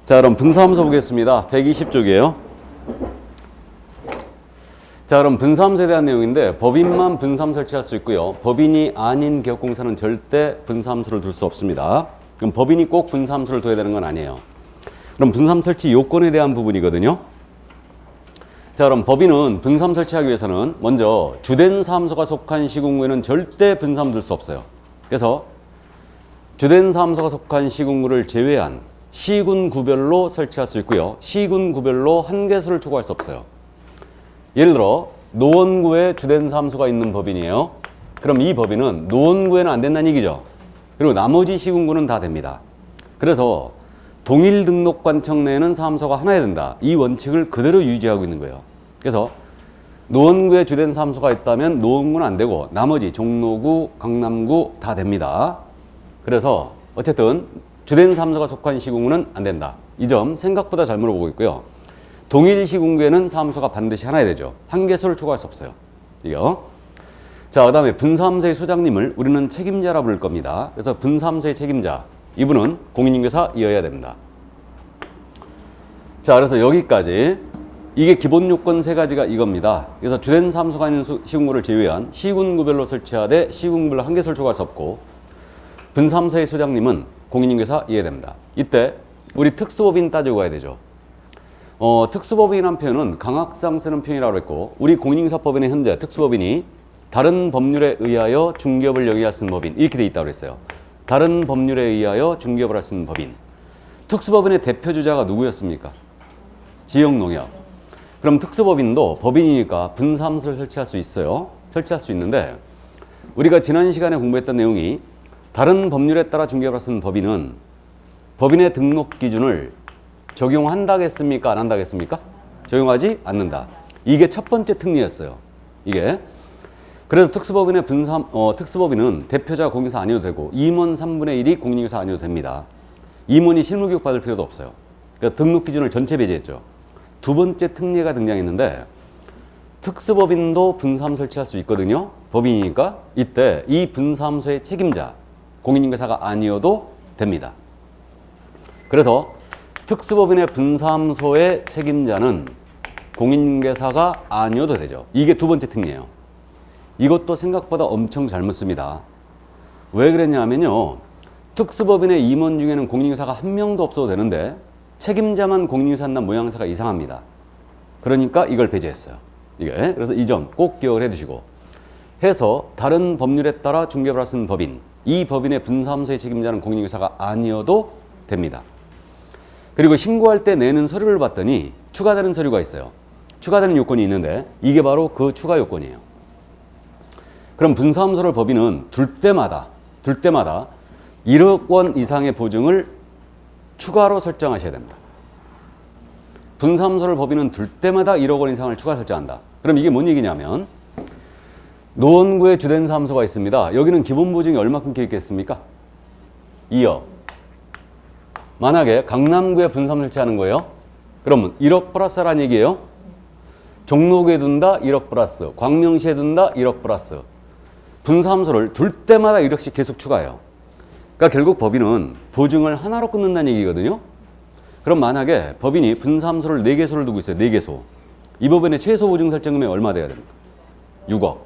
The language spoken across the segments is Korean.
자, 그럼 분사함수 보겠습니다. 120쪽이에요. 자, 그럼 분사함수에 대한 내용인데 법인만 분사함 설치할 수 있고요. 법인이 아닌 기업공사는 절대 분사함수를 둘 수 없습니다. 그럼 법인이 꼭 분사함수를 둬야 되는 건 아니에요. 그럼 분사함 설치 요건에 대한 부분이거든요. 자, 그럼 법인은 분사함 설치하기 위해서는 먼저 주된 사함소가 속한 시군구에는 절대 분사함 둘 수 없어요. 그래서 주된 사함소가 속한 시군구를 제외한 시군구별로 설치할 수 있고요. 시군구별로 한 개수를 초과할 수 없어요. 예를 들어 노원구에 주된 사함소가 있는 법인이에요. 그럼 이 법인은 노원구에는 안 된다는 얘기죠. 그리고 나머지 시군구는 다 됩니다. 그래서 동일 등록관청 내에는 사함소가 하나야 된다. 이 원칙을 그대로 유지하고 있는 거예요. 그래서 노원구에 주된 사함소가 있다면 노원구는 안 되고 나머지 종로구, 강남구 다 됩니다. 그래서 어쨌든 주된 사함소가 속한 시군구는 안 된다. 이 점 생각보다 잘 물어보고 있고요. 동일 시군구에는 사함소가 반드시 하나야 되죠. 한 개수를 초과할 수 없어요. 이거. 자, 그 다음에 분사함소의 소장님을 우리는 책임자라 부를 겁니다. 그래서 분사함소의 책임자, 이분은 공인중개사이어야 됩니다. 자, 그래서 여기까지 이게 기본 요건 세 가지가 이겁니다. 그래서 주된 사함소가 있는 시군구를 제외한 시군구별로 설치하되 시군구별로 한 개수를 초과할 수 없고 분사함소의 소장님은 공인중개사이어야 됩니다. 이때 우리 특수법인 따지고 가야 되죠. 특수법인이라는 표현은 강학상 쓰는 표현이라고 했고 우리 공인중개사법에는 현재 특수법인이 다른 법률에 의하여 중개업을 영위할 수 있는 법인 이렇게 돼 있다고 그랬어요. 다른 법률에 의하여 중개업을 할 수 있는 법인. 특수법인의 대표주자가 누구였습니까? 지역농협. 그럼 특수법인도 법인이니까 분사함수를 설치할 수 있어요. 설치할 수 있는데 우리가 지난 시간에 공부했던 내용이 다른 법률에 따라 중개업을 할 수 있는 법인은 법인의 등록 기준을 적용한다겠습니까? 안 한다겠습니까? 적용하지 않는다. 이게 첫 번째 특례였어요. 이게. 그래서 특수법인은 대표자 공인중개사 아니어도 되고 임원 3분의 1이 공인중개사 아니어도 됩니다. 임원이 실무교육 받을 필요도 없어요. 그러니까 등록 기준을 전체 배제했죠. 두 번째 특례가 등장했는데 특수법인도 분사함 설치할 수 있거든요. 법인이니까 이때 이 분사함소의 책임자 공인중개사가 아니어도 됩니다. 그래서 특수법인의 분사함소의 책임자는 공인중개사가 아니어도 되죠. 이게 두 번째 특례예요. 이것도 생각보다 엄청 잘 묻습니다. 왜 그랬냐면요. 특수법인의 임원 중에는 공인중개사가 한 명도 없어도 되는데 책임자만 공인중개사는 모양새가 이상합니다. 그러니까 이걸 배제했어요. 이게. 그래서 이 점 꼭 기억을 해두시고 해서 다른 법률에 따라 중개업을 할 수 있는 법인 이 법인의 분사함소의 책임자는 공인중개사가 아니어도 됩니다. 그리고 신고할 때 내는 서류를 봤더니 추가되는 서류가 있어요. 추가되는 요건이 있는데 이게 바로 그 추가 요건이에요. 그럼 분사함소를 법인은 둘 때마다 1억 원 이상의 보증을 추가로 설정하셔야 됩니다. 분사함소를 법인은 둘 때마다 1억 원 이상을 추가 설정한다. 그럼 이게 뭔 얘기냐면 노원구에 주된 사함소가 있습니다. 여기는 기본 보증이 얼마큼 껴 있겠습니까? 2억. 만약에 강남구에 분사함 설치하는 거예요. 그러면 1억 플러스라는 얘기예요. 종로구에 둔다 1억 플러스, 광명시에 둔다 1억 플러스. 분사함소를 둘 때마다 1억씩 계속 추가해요. 그러니까 결국 법인은 보증을 하나로 끊는다는 얘기거든요. 그럼 만약에 법인이 분사함소를 4개소를 두고 있어요. 4개소. 이 법인의 최소 보증 설정금이 얼마 돼야 됩니까? 6억.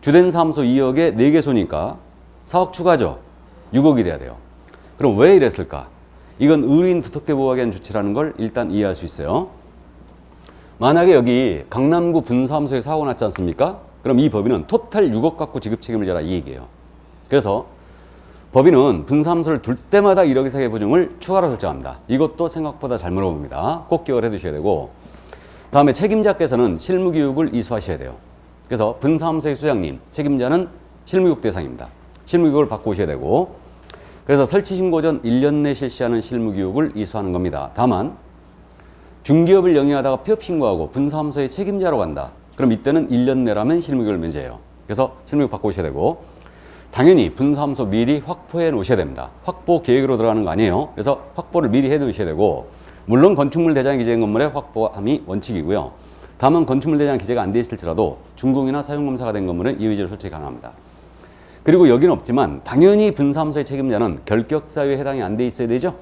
주된 사함소 2억에 4개소니까 4억 추가죠. 6억이 돼야 돼요. 그럼 왜 이랬을까? 이건 의뢰인 두텁게 보호하기 위한 조치라는 걸 일단 이해할 수 있어요. 만약에 여기 강남구 분사함소에 사고가 났지 않습니까? 그럼 이 법인은 토탈 6억 갖고 지급 책임을 져라 이 얘기예요. 그래서 법인은 분사함소를 둘 때마다 1억 이상의 보증을 추가로 설정합니다. 이것도 생각보다 잘 물어봅니다. 꼭 기억을 해두셔야 되고 다음에 책임자께서는 실무교육을 이수하셔야 돼요. 그래서 분사함소의 소장님, 책임자는 실무교육 대상입니다. 실무교육을 받고 오셔야 되고 그래서 설치 신고 전 1년 내 실시하는 실무교육을 이수하는 겁니다. 다만 중개업을 영위하다가 폐업 신고하고 분사함소의 책임자로 간다. 그럼 이때는 1년 내라면 실무교육을 면제해요. 그래서 실무교육 받고 오셔야 되고 당연히 분사함소 미리 확보해 놓으셔야 됩니다. 확보 계획으로 들어가는 거 아니에요. 그래서 확보를 미리 해 놓으셔야 되고 물론 건축물 대장이 기재된 건물에 확보함이 원칙이고요. 다만 건축물 대장 기재가 안 돼 있을지라도 준공이나 사용검사가 된 건물은 이의제로 설치 가능합니다. 그리고 여기는 없지만 당연히 분사함소의 책임자는 결격사유에 해당이 안 돼 있어야 되죠.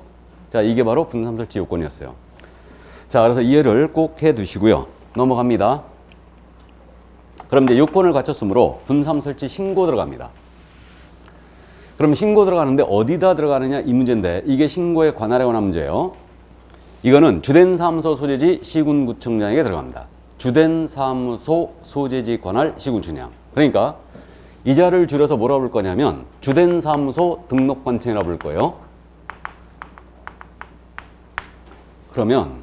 자, 이게 바로 분삼설치 요건이었어요. 자, 그래서 이해를 꼭 해두시고요. 넘어갑니다. 그럼 이제 요건을 갖췄으므로 분삼설치 신고 들어갑니다. 그럼 신고 들어가는데 어디다 들어가느냐 이 문제인데 이게 신고에 관할에 관한 문제예요. 이거는 주된 사무소 소재지 시군구청장에게 들어갑니다. 주된 사무소 소재지 관할 시군구청장. 그러니까 이 자를 줄여서 뭐라 부를 거냐면 주된 사무소 등록관청이라 부를 거예요. 그러면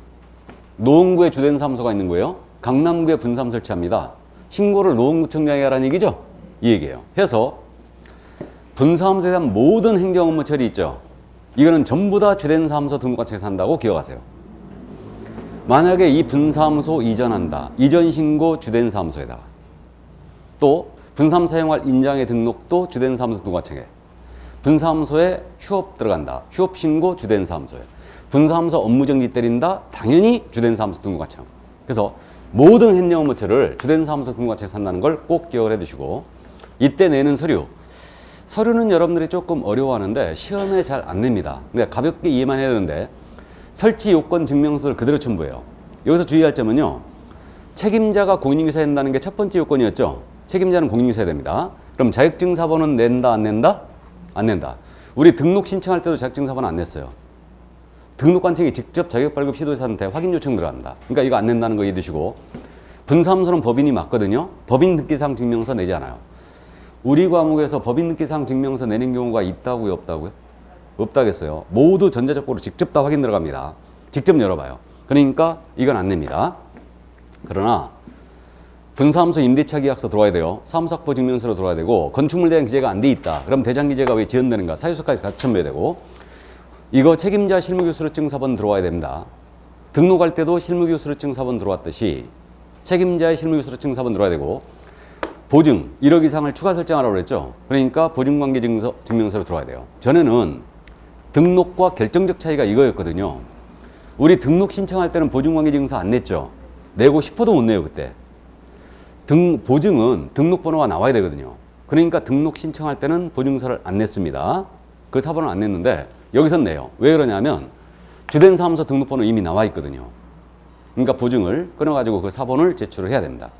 노원구에 주된 사무소가 있는 거예요. 강남구에 분삼 설치합니다. 신고를 노원구청장이 하라는 얘기죠. 이 얘기예요. 해서 분사무소에 대한 모든 행정 업무 처리 있죠. 이거는 전부 다 주된 사무소 등록관청에서 한다고 기억하세요. 만약에 이 분사무소 이전한다. 이전 신고 주된 사무소에다가 또 분삼 사용할 인장의 등록도 주된 사무소 등록관청에 분사무소에 휴업 들어간다. 휴업 신고 주된 사무소에 분사무소 업무 정지 때린다. 당연히 주된 사무소 등록관청. 그래서 모든 행정 업무 처리를 주된 사무소 등록관청에서 한다는 걸 꼭 기억을 해 두시고 이때 내는 서류는 여러분들이 조금 어려워하는데 시험에 잘 안 냅니다. 근데 가볍게 이해만 해야 되는데 설치 요건 증명서를 그대로 첨부해요. 여기서 주의할 점은요. 책임자가 공인인증서해야 된다는 게 첫 번째 요건이었죠. 책임자는 공인인증서해야 됩니다. 그럼 자격증사본은 낸다 안 낸다? 안 낸다. 우리 등록 신청할 때도 자격증사본 안 냈어요. 등록관청이 직접 자격발급 시도자한테 확인 요청 들어간다. 그러니까 이거 안 낸다는 거 이해두시고 분사무소는 법인이 맞거든요. 법인 등기사항 증명서 내지 않아요. 우리 과목에서 법인 등기사항 증명서 내는 경우가 있다고요? 없다고요? 없다겠어요. 모두 전자적으로 직접 다 확인 들어갑니다. 직접 열어봐요. 그러니까 이건 안 냅니다. 그러나 분사무소 임대차 계약서 들어와야 돼요. 사무소확보 증명서로 들어와야 되고 건축물에 대한 기재가 안 돼 있다. 그럼 대장 기재가 왜 지연되는가? 사유서까지 같이 첨부해야 되고 이거 책임자 실무교수료증 사본 들어와야 됩니다. 등록할 때도 실무교수료증 사본 들어왔듯이 책임자의 실무교수료증 사본 들어와야 되고 보증 1억 이상을 추가 설정하라고 그랬죠. 그러니까 보증관계 증명서로 들어와야 돼요. 전에는 등록과 결정적 차이가 이거였거든요. 우리 등록 신청할 때는 보증관계 증명서 안 냈죠. 내고 싶어도 못 내요 그때. 보증은 등록번호가 나와야 되거든요. 그러니까 등록 신청할 때는 보증서를 안 냈습니다. 그 사본을 안 냈는데 여기선 내요. 왜 그러냐면 주된 사무소 등록번호 이미 나와 있거든요. 그러니까 보증을 끊어가지고 그 사본을 제출을 해야 됩니다.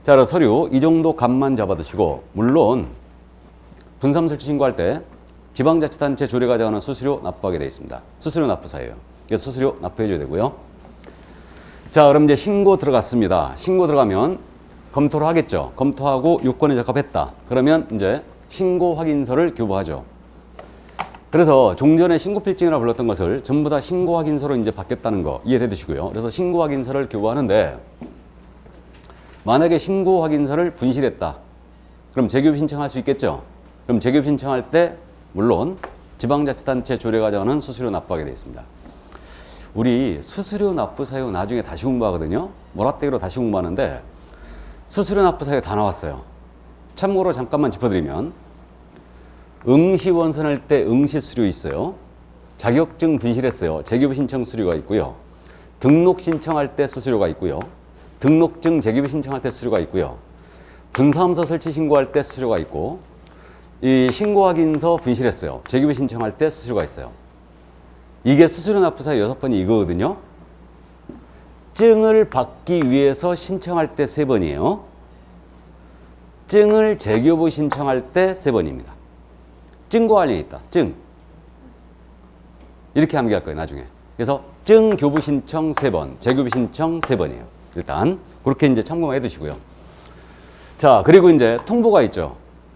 자, 그래서 서류 이 정도 값만 잡아두시고 물론 분삼 설치 신고할 때 지방자치단체 조례가 정하는 수수료 납부하게 되어 있습니다. 수수료 납부사예요. 그래서 수수료 납부해 줘야 되고요. 자, 그럼 이제 신고 들어갔습니다. 신고 들어가면 검토를 하겠죠. 검토하고 요건에 적합했다. 그러면 이제 신고 확인서를 교부하죠. 그래서 종전에 신고필증이라 불렀던 것을 전부 다 신고 확인서로 이제 바뀌었다는 거 이해해 두시고요. 그래서 신고 확인서를 교부하는데 만약에 신고 확인서를 분실했다. 그럼 재교부 신청할 수 있겠죠. 그럼 재교부 신청할 때 물론 지방자치단체 조례가 정하는 수수료 납부하게 되어 있습니다. 우리 수수료 납부 사유 나중에 다시 공부하거든요. 모라떼기로 다시 공부하는데 수수료 납부 사유 다 나왔어요. 참고로 잠깐만 짚어드리면 응시 원선할 때 응시 수수료 있어요. 자격증 분실했어요. 재교부 신청 수수료가 있고요. 등록 신청할 때 수수료가 있고요. 등록증 재교부 신청할 때 수수료가 있고요. 분사무소 설치 신고할 때 수수료가 있고 이 신고 확인서 분실했어요. 재교부 신청할 때 수수료가 있어요. 이게 수수료 납부 사유 6번이 이거거든요. 증을 받기 위해서 신청할 때 3번이에요. 증을 재교부 신청할 때 3번입니다. 증과 관련이 있다. 증. 이렇게 암기할 거예요. 나중에. 그래서 증 교부 신청 3번, 재교부 신청 3번이에요. 일단 그렇게 이제 참고만 해두시고요. 자, 그리고 이제 통보가 있죠.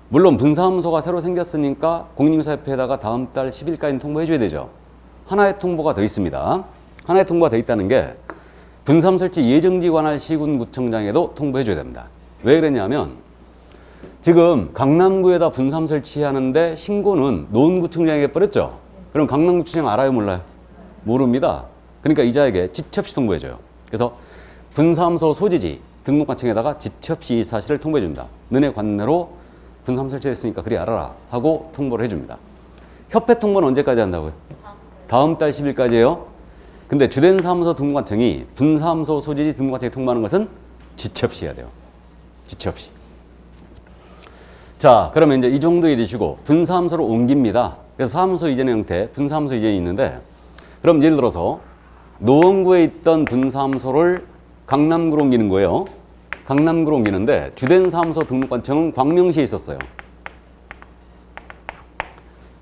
물론 분사무소가 새로 생겼으니까 공인중개사협회에다가 다음 달 10일까지 통보해줘야 되죠. 하나의 통보가 더 있습니다. 하나의 통보가 더 있다는 게 분삼 설치 예정지 관할 시군구청장에도 통보해줘야 됩니다. 왜 그랬냐면 지금 강남구에다 분삼 설치하는데 신고는 노원구청장에게 뿌렸죠. 그럼 강남구청장 알아요, 몰라요? 모릅니다. 그러니까 이자에게 지체 없이 통보해줘요. 그래서 분사무소 소지지 등록관청에다가 지체 없이 이 사실을 통보해줍니다. 너네 관내로 분삼 설치했으니까 그리 알아라 하고 통보를 해줍니다. 협회 통보는 언제까지 한다고요? 다음 달 10일까지예요. 근데 주된 사무소 등록관청이 분사무소 소지지 등록관청에 통보하는 것은 지체 없이 해야 돼요. 지체 없이. 자, 그러면 이제 이 정도 이해되시고 분사무소로 옮깁니다. 그래서 사무소 이전의 형태, 분사무소 이전이 있는데 그럼 예를 들어서 노원구에 있던 분사무소를 강남구로 옮기는 거예요. 강남구로 옮기는데 주된 사무소 등록관청은 광명시에 있었어요.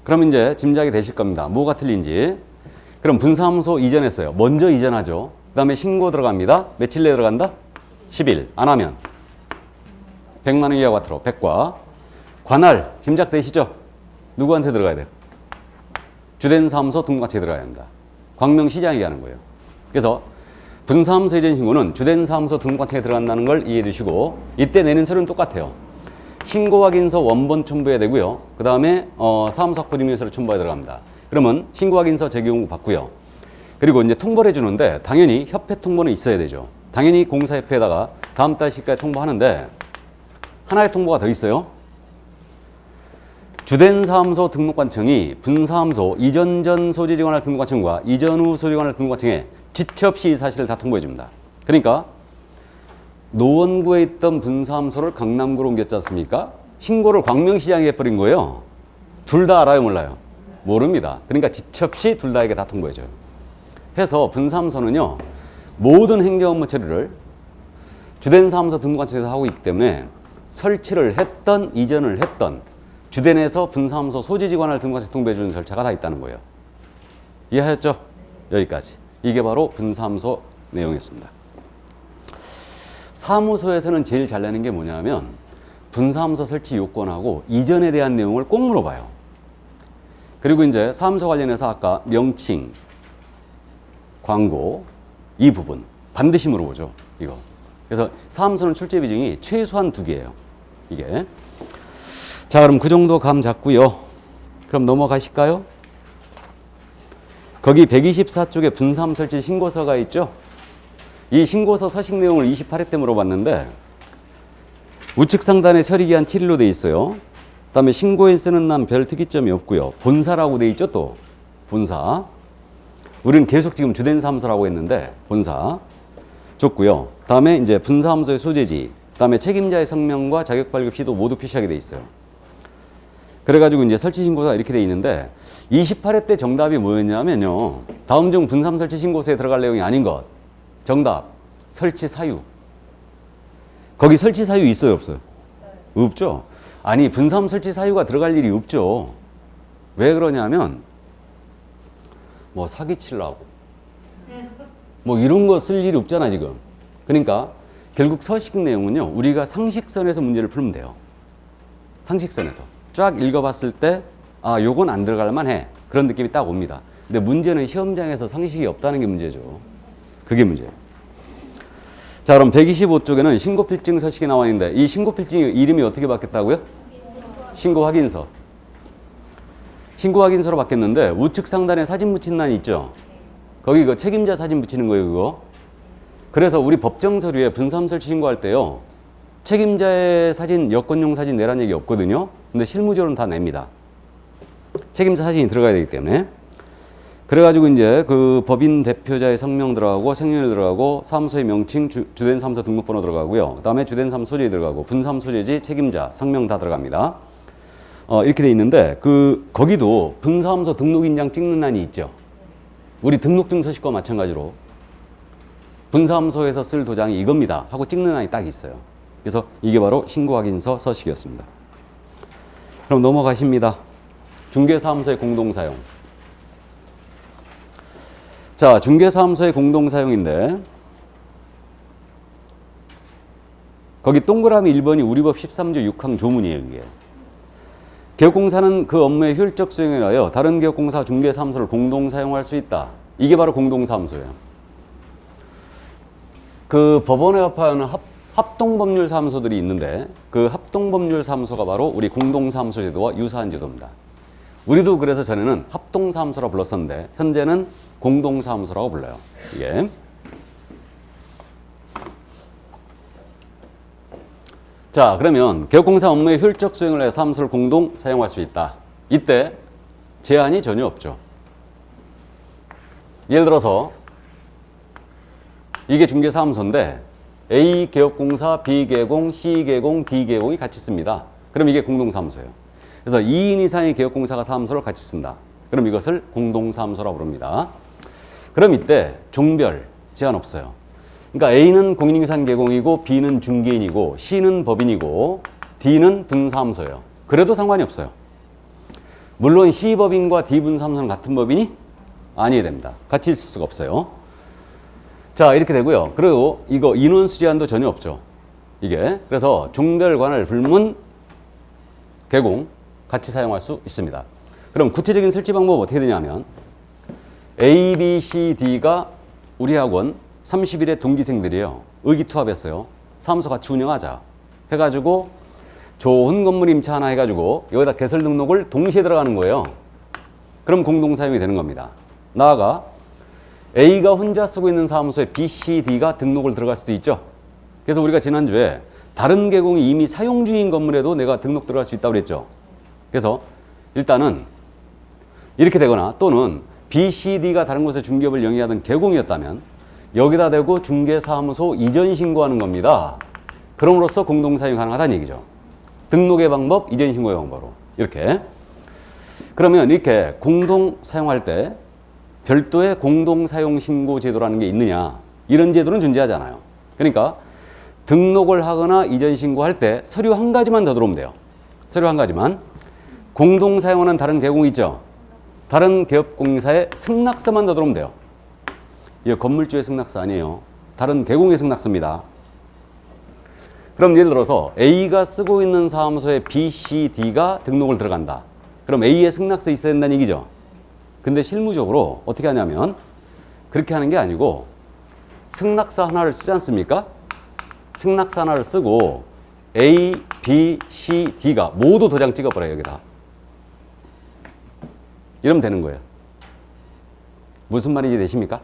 그럼 이제 짐작이 되실 겁니다. 뭐가 틀린지. 그럼 분사무소 이전했어요. 먼저 이전하죠. 그 다음에 신고 들어갑니다. 며칠 내에 들어간다? 10일. 안 하면 100만 원 이하 과태료. 100과 관할 짐작되시죠? 누구한테 들어가야 돼요? 주된 사무소 등록관청에 들어가야 합니다. 광명시장에게 하는 거예요. 그래서 분사무소 이전 신고는 주된 사무소 등록관청에 들어간다는 걸 이해해 두시고, 이때 내는 서류는 똑같아요. 신고 확인서 원본 첨부해야 되고요. 그 다음에 사무소 확보 증명서를 첨부해 들어갑니다. 그러면 신고 확인서 재경고 받고요. 그리고 이제 통보를 해주는데 당연히 협회 통보는 있어야 되죠. 당연히 공사협회에다가 다음 달 시까지 통보하는데 하나의 통보가 더 있어요. 주된 사무소 등록관청이 분사무소 이전 전 소재지 관할 등록관청과 이전 후 소재지 관할 등록관청에 지체 없이 이 사실을 다 통보해 줍니다. 그러니까 노원구에 있던 분사무소를 강남구로 옮겼지 않습니까? 신고를 광명시장에 해버린 거예요. 둘 다 알아요, 몰라요? 모릅니다. 그러니까 지체 없이 둘 다에게 다 통보해줘요. 해서 분사무소는요, 모든 행정 업무 처리를 주된 사무소 등록관청에서 하고 있기 때문에 설치를 했던 이전을 했던 주된에서 분사무소 소재지 관할 등록관청에 통보해주는 절차가 다 있다는 거예요. 이해하셨죠? 여기까지. 이게 바로 분사무소 내용이었습니다. 사무소에서는 제일 잘 내는 게 뭐냐면 분사무소 설치 요건하고 이전에 대한 내용을 꼭 물어봐요. 그리고 이제 사무소 관련해서 아까 명칭, 광고 이 부분 반드시 물어보죠. 이거. 그래서 사무소는 출제 비중이 최소한 2개예요. 이게. 자, 그럼 그 정도 감 잡고요. 그럼 넘어가실까요? 거기 124쪽에 분사무소 설치 신고서가 있죠. 이 신고서 서식 내용을 28회 때 물어봤는데 우측 상단에 처리기한 7일로 돼 있어요. 그 다음에 신고인 쓰는 난 별 특이점이 없고요. 본사라고 돼 있죠. 또 본사. 우리는 계속 지금 주된 사무소라고 했는데 본사 줬고요. 그 다음에 이제 분사무소의 소재지, 그 다음에 책임자의 성명과 자격 발급 시도 모두 표시하게 돼 있어요. 그래가지고 이제 설치 신고서가 이렇게 돼 있는데 28회 때 정답이 뭐였냐면요. 다음 중 분사무 설치 신고서에 들어갈 내용이 아닌 것. 정답. 설치 사유. 거기 설치 사유 있어요, 없어요? 없죠. 아니, 분사무 설치 사유가 들어갈 일이 없죠. 왜 그러냐면 뭐 사기치려고 뭐 이런 거 쓸 일이 없잖아 지금. 그러니까 결국 서식 내용은요, 우리가 상식선에서 문제를 풀면 돼요. 상식선에서 쫙 읽어봤을 때 아, 요건 안 들어갈 만해, 그런 느낌이 딱 옵니다. 근데 문제는 시험장에서 상식이 없다는 게 문제죠. 그게 문제예요. 자, 그럼 125쪽에는 신고필증 서식이 나와 있는데 이 신고필증 이름이 어떻게 바뀌었다고요? 신고확인서. 신고확인서로 바뀌었는데 우측 상단에 사진 붙인 란 있죠? 거기 그 책임자 사진 붙이는 거예요, 그거. 그래서 우리 법정 서류에 분사무 설치 신고할 때요, 책임자의 사진, 여권용 사진 내란 얘기 없거든요. 근데 실무적으로는 다 냅니다. 책임자 사진이 들어가야 되기 때문에. 그래가지고 이제 그 법인 대표자의 성명 들어가고 생년일 들어가고 사무소의 명칭, 주된 사무소 등록번호 들어가고요. 그 다음에 주된 사무소 소재지 들어가고 분사무 소재지, 책임자, 성명 다 들어갑니다. 이렇게 돼 있는데 거기도 분사무소 등록인장 찍는 란이 있죠. 우리 등록증 서식과 마찬가지로 분사무소에서 쓸 도장이 이겁니다 하고 찍는 란이 딱 있어요. 그래서 이게 바로 신고확인서 서식이었습니다. 그럼 넘어가십니다. 중개사무소의 공동사용. 자, 중개사무소의 공동사용인데 거기 동그라미 1번이 우리법 13조 6항 조문이에요. 이게. 개업공사는 그 업무의 효율적 수행에 하여 다른 개업공사 중개사무소를 공동사용할 수 있다. 이게 바로 공동사무소예요. 그 법원에 합하는 합동법률사무소들이 있는데 그 합동법률사무소가 바로 우리 공동사무소 제도와 유사한 제도입니다. 우리도 그래서 전에는 합동사무소라고 불렀었는데 현재는 공동사무소라고 불러요. 이게. 자, 그러면 개업공사 업무의 효율적 수행을 위해 사무소를 공동 사용할 수 있다. 이때 제한이 전혀 없죠. 예를 들어서 이게 중개사무소인데 A 개업공사, B 개공, C 개공, D 개공이 같이 씁니다. 그럼 이게 공동사무소예요. 그래서 2인 이상의 개업공사가 사무소를 같이 쓴다. 그럼 이것을 공동사무소라고 부릅니다. 그럼 이때 종별 제한 없어요. 그러니까 A는 공인중개사는 개공이고 B는 중개인이고 C는 법인이고 D는 분사무소예요. 그래도 상관이 없어요. 물론 C법인과 D분사무소는 같은 법인이 아니어야 됩니다. 같이 있을 수가 없어요. 자, 이렇게 되고요. 그리고 이거 인원수 제한도 전혀 없죠. 이게. 그래서 종별 관할 불문 개공 같이 사용할 수 있습니다. 그럼 구체적인 설치 방법 어떻게 되냐면 A, B, C, D가 우리 학원 30일의 동기생들이에요. 의기투합했어요. 사무소 같이 운영하자 해가지고 좋은 건물 임차 하나 해가지고 여기다 개설 등록을 동시에 들어가는 거예요. 그럼 공동사용이 되는 겁니다. 나아가 A가 혼자 쓰고 있는 사무소에 B, C, D가 등록을 들어갈 수도 있죠. 그래서 우리가 지난주에 다른 개공이 이미 사용 중인 건물에도 내가 등록 들어갈 수 있다고 그랬죠. 그래서 일단은 이렇게 되거나 또는 B, C, D가 다른 곳에 중개업을 영위하던 개공이었다면 여기다 대고 중개사무소 이전 신고하는 겁니다. 그럼으로써 공동사용 가능하다는 얘기죠. 등록의 방법, 이전 신고의 방법으로 이렇게. 그러면 이렇게 공동 사용할 때 별도의 공동사용 신고 제도라는 게 있느냐? 이런 제도는 존재하지 않아요. 그러니까 등록을 하거나 이전 신고할 때 서류 한 가지만 더 들어오면 돼요. 서류 한 가지만. 공동사용하는 다른 개공이 있죠. 다른 개업공사의 승낙서만 더 들어오면 돼요. 이거 건물주의 승낙서 아니에요. 다른 개공의 승낙서입니다. 그럼 예를 들어서 A가 쓰고 있는 사무소에 B, C, D가 등록을 들어간다. 그럼 A의 승낙서 있어야 된다는 얘기죠. 근데 실무적으로 어떻게 하냐면 그렇게 하는 게 아니고 승낙서 하나를 쓰지 않습니까? 승낙서 하나를 쓰고 A, B, C, D가 모두 도장 찍어버려요. 여기다. 이러면 되는 거예요. 무슨 말인지 되십니까?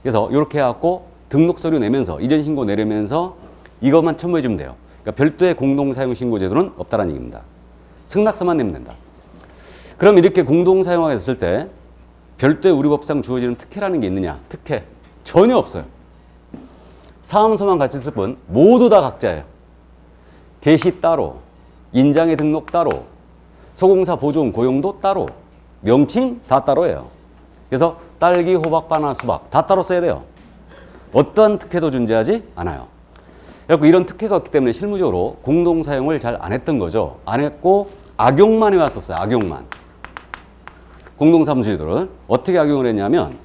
그래서 이렇게 해갖고 등록 서류 내면서 이전 신고 내려면서 이것만 첨부해 주면 돼요. 그러니까 별도의 공동사용 신고 제도는 없다는 얘기입니다. 승낙서만 내면 된다. 그럼 이렇게 공동사용하게 됐을 때 별도의 우리 법상 주어지는 특혜라는 게 있느냐? 특혜 전혀 없어요. 사무소만 같이 쓸 뿐 모두 다 각자예요. 개시 따로, 인장의 등록 따로, 소공사 보조원 고용도 따로, 명칭 다 따로예요. 그래서 딸기, 호박, 바나나, 수박 다 따로 써야 돼요. 어떠한 특혜도 존재하지 않아요. 그래서 이런 특혜가 없기 때문에 실무적으로 공동사용을 잘 안 했던 거죠. 안 했고 악용만 해왔었어요. 악용만. 공동사무소들은 어떻게 악용을 했냐면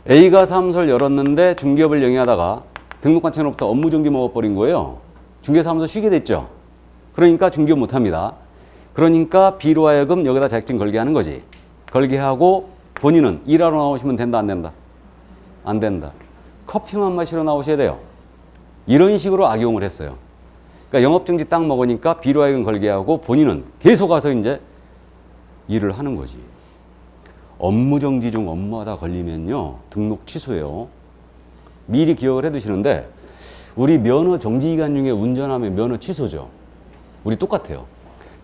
A가 사무소를 열었는데 중개업을 영위하다가 등록관청으로부터 업무정지 먹어버린 거예요. 중개사무소 쉬게 됐죠. 그러니까 중개업 못합니다. 그러니까 B로 하여금 여기다 자격증 걸게 하는 거지. 걸게 하고 본인은 일하러 나오시면 된다 안 된다? 안 된다. 커피만 마시러 나오셔야 돼요. 이런 식으로 악용을 했어요. 그러니까 영업정지 딱 먹으니까 B로 하여금 걸게 하고 본인은 계속 와서 이제 일을 하는 거지. 업무정지 중 업무하다 걸리면요. 등록 취소예요. 미리 기억을 해 두시는데 우리 면허 정지기간 중에 운전하면 면허 취소죠. 우리 똑같아요.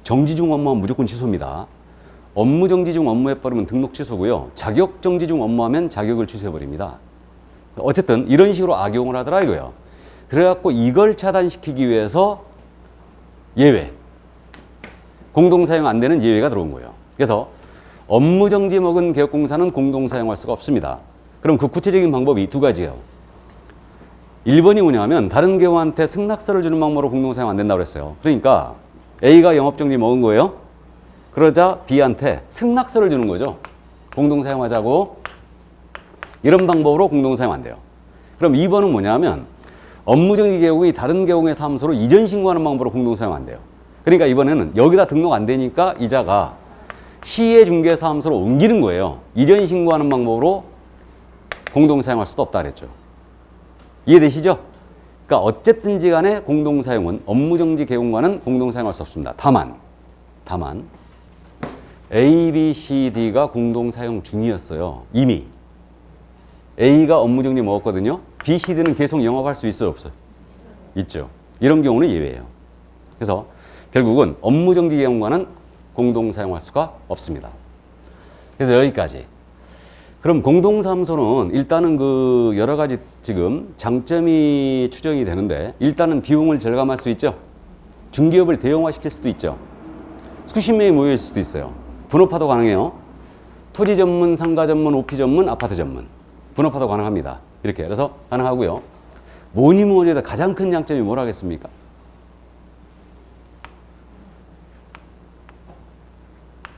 정지 중 업무하면 무조건 취소입니다. 업무정지 중 업무해버리면 등록 취소고요. 자격정지 중 업무하면 자격을 취소해버립니다. 어쨌든 이런 식으로 악용을 하더라 이거예요. 그래갖고 이걸 차단시키기 위해서 예외. 공동사용 안 되는 예외가 들어온 거예요. 그래서 업무정지 먹은 개업공사는 공동사용할 수가 없습니다. 그럼 그 구체적인 방법이 두 가지예요. 1번이 뭐냐면 다른 개업한테 승낙서를 주는 방법으로 공동사용 안 된다고 그랬어요. 그러니까 A가 영업정지 먹은 거예요. 그러자 B한테 승낙서를 주는 거죠. 공동사용하자고. 이런 방법으로 공동사용 안 돼요. 그럼 2번은 뭐냐면 업무정지 개업이 다른 개업의 사무소로 이전 신고하는 방법으로 공동사용 안 돼요. 그러니까 이번에는 여기다 등록 안 되니까 이자가 시의 중개사무소로 옮기는 거예요. 이전 신고하는 방법으로 공동사용할 수도 없다 그랬죠. 이해되시죠? 그러니까 어쨌든지 간에 공동사용은 업무정지 개공과는 공동사용할 수 없습니다. 다만 A, B, C, D가 공동사용 중이었어요. 이미 A가 업무정지 먹었거든요. B, C, D는 계속 영업할 수 있어요? 없어요? 있죠. 이런 경우는 예외예요. 그래서 결국은 업무정지 개공과는 공동사용할 수가 없습니다. 그래서 여기까지. 그럼 공동사무소는 일단은 그 여러 가지 지금 장점이 추정이 되는데 일단은 비용을 절감할 수 있죠. 중개업을 대형화시킬 수도 있죠. 수십 명이 모여 있을 수도 있어요. 분업화도 가능해요. 토지 전문, 상가 전문, 오피 전문, 아파트 전문. 분업화도 가능합니다. 이렇게. 그래서 가능하고요. 뭐니 뭐니 해도 가장 큰 장점이 뭘 하겠습니까?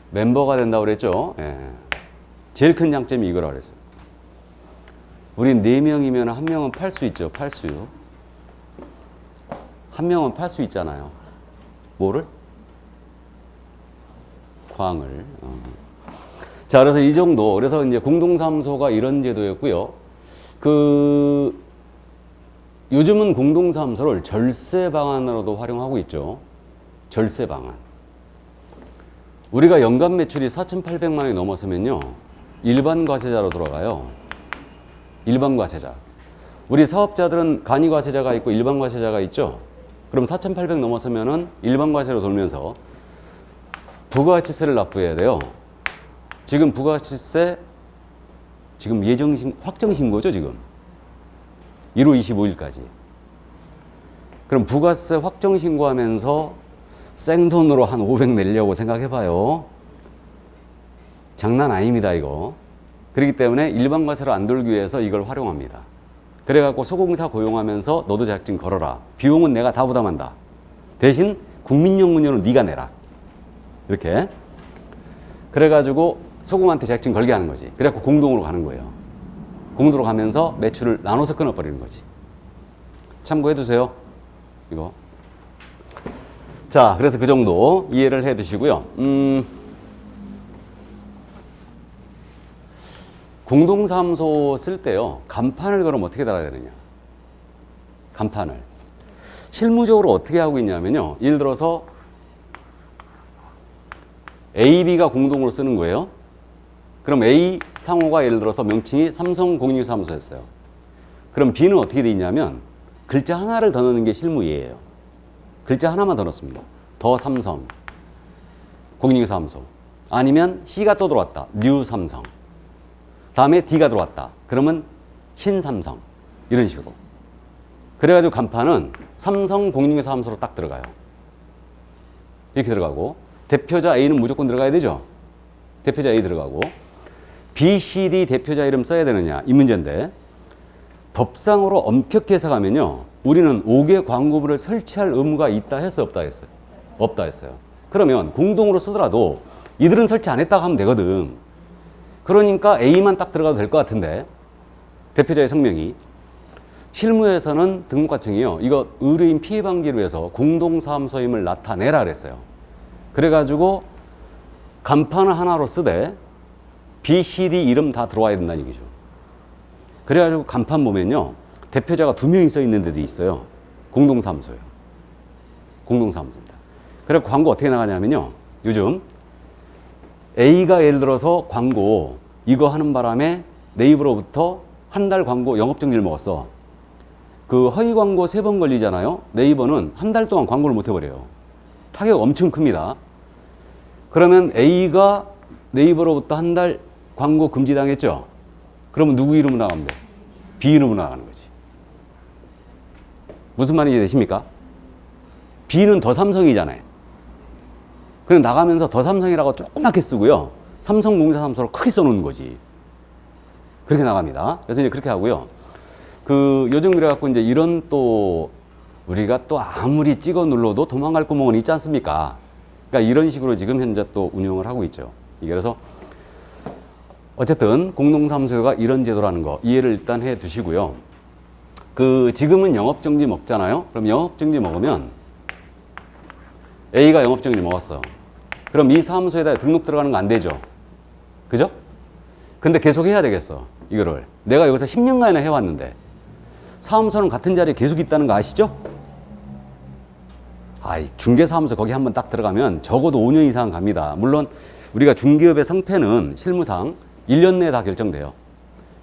멤버가 된다고 그랬죠. 예. 제일 큰 장점이 이거라고 그랬어요. 우린 4명이면 1명은 팔 수 있죠. 팔 수요. 1명은 팔 수 있잖아요. 뭐를? 광을. 자, 그래서 이 정도. 그래서 이제 공동사무소가 이런 제도였고요. 요즘은 공동사무소를 절세 방안으로도 활용하고 있죠. 절세 방안. 우리가 연간 매출이 4,800만 원이 넘어서면요. 일반 과세자로 돌아가요. 일반 과세자. 우리 사업자들은 간이 과세자가 있고 일반 과세자가 있죠. 그럼 4,800 넘어서면은 일반 과세로 돌면서 부가가치세를 납부해야 돼요. 지금 부가가치세 지금 확정 신고죠, 지금. 1월 25일까지. 그럼 부가세 확정 신고하면서 생돈으로 한 500 내려고 생각해 봐요. 장난 아닙니다, 이거. 그렇기 때문에 일반 과세로 안 돌기 위해서 이걸 활용합니다. 그래갖고 소공사 고용하면서 너도 자격증 걸어라. 비용은 내가 다 부담한다. 대신 국민연금료는 네가 내라. 이렇게. 그래가지고 소공한테 자격증 걸게 하는 거지. 그래갖고 공동으로 가는 거예요. 공동으로 가면서 매출을 나눠서 끊어버리는 거지. 참고해 두세요. 이거. 자, 그래서 그 정도 이해를 해 두시고요. 공동사무소 쓸 때요. 간판을 그럼 어떻게 달아야 되느냐. 간판을. 실무적으로 어떻게 하고 있냐면요. 예를 들어서 A, B가 공동으로 쓰는 거예요. 그럼 A 상호가 예를 들어서 명칭이 삼성공인사무소였어요. 그럼 B는 어떻게 돼 있냐면 글자 하나를 더 넣는 게 실무이에요. 글자 하나만 더 넣습니다. 더 삼성 공인사무소. 아니면 C가 또 들어왔다. 뉴 삼성. 다음에 D가 들어왔다. 그러면 신삼성. 이런 식으로. 그래가지고 간판은 삼성공인사무소로 딱 들어가요. 이렇게 들어가고 대표자 A는 무조건 들어가야 되죠. 대표자 A 들어가고 B, C, D 대표자 이름 써야 되느냐 이 문제인데 법상으로 엄격히 해석하면요. 우리는 5개 광고물을 설치할 의무가 있다 했어요? 없다 했어요? 없다 했어요. 그러면 공동으로 쓰더라도 이들은 설치 안 했다고 하면 되거든. 그러니까 A만 딱 들어가도 될 것 같은데 대표자의 성명이 실무에서는 등록과청이요. 이거 의뢰인 피해 방지를 위해서 공동사무소임을 나타내라 그랬어요. 그래가지고 간판을 하나로 쓰되 B, C, D 이름 다 들어와야 된다는 얘기죠. 그래가지고 간판 보면요. 대표자가 2명이 써 있는 데도 있어요. 공동사무소예요. 공동사무소입니다. 그래서 광고 어떻게 나가냐면요. 요즘 A가 예를 들어서 광고 이거 하는 바람에 네이버로부터 한 달 광고 영업정지를 먹었어. 그 허위 광고 3번 걸리잖아요. 네이버는 한 달 동안 광고를 못 해버려요. 타격 엄청 큽니다. 그러면 A가 네이버로부터 한 달 광고 금지당했죠. 그러면 누구 이름으로 나가면 돼? B 이름으로 나가는 거지. 무슨 말인지 되십니까? B는 더 삼성이잖아요. 그냥 나가면서 더 삼성이라고 조그맣게 쓰고요. 삼성공사사무소로 크게 써놓는 거지. 그렇게 나갑니다. 그래서 이제 그렇게 하고요. 요즘 그래갖고 이제 이런 또 우리가 또 아무리 찍어 눌러도 도망갈 구멍은 있지 않습니까? 그러니까 이런 식으로 지금 현재 또 운영을 하고 있죠. 이게 그래서 어쨌든 공동사무소가 이런 제도라는 거 이해를 일단 해 두시고요. 지금은 영업정지 먹잖아요. 그럼 영업정지 먹으면 A가 영업정지 먹었어. 그럼 이 사무소에다 등록 들어가는 거 안 되죠. 그죠? 근데 계속 해야 되겠어. 이거를. 내가 여기서 10년간이나 해왔는데 사무소는 같은 자리에 계속 있다는 거 아시죠? 중개사무소 거기 한번 딱 들어가면 적어도 5년 이상 갑니다. 물론 우리가 중개업의 성패는 실무상 1년 내에 다 결정돼요.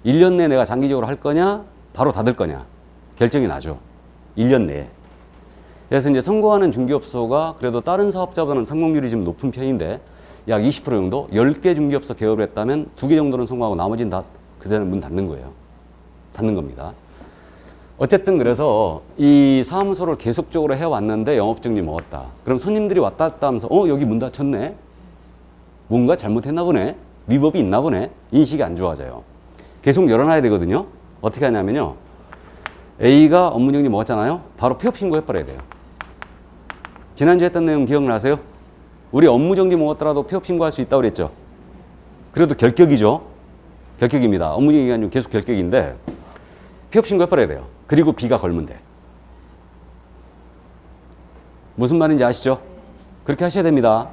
1년 내에 내가 장기적으로 할 거냐 바로 닫을 거냐 결정이 나죠. 1년 내에. 그래서 이제 성공하는 중개업소가 그래도 다른 사업자보다는 성공률이 좀 높은 편인데 약 20% 정도 10개 중개업소 개업을 했다면 2개 정도는 성공하고 나머지는 다 그대로 문 닫는 거예요. 닫는 겁니다. 어쨌든 그래서 이 사무소를 계속적으로 해왔는데 영업정지 먹었다. 그럼 손님들이 왔다 갔다 하면서 여기 문 닫혔네? 뭔가 잘못했나 보네? 위법이 있나 보네. 인식이 안 좋아져요. 계속 열어놔야 되거든요. 어떻게 하냐면요. A가 업무정지 먹었잖아요. 바로 폐업 신고해버려야 돼요. 지난주에 했던 내용 기억나세요? 우리 업무정지 먹었더라도 폐업 신고할 수 있다고 그랬죠. 그래도 결격이죠. 결격입니다. 업무정지 기간 중 계속 결격인데 폐업 신고해버려야 돼요. 그리고 B가 걸면 돼. 무슨 말인지 아시죠? 그렇게 하셔야 됩니다.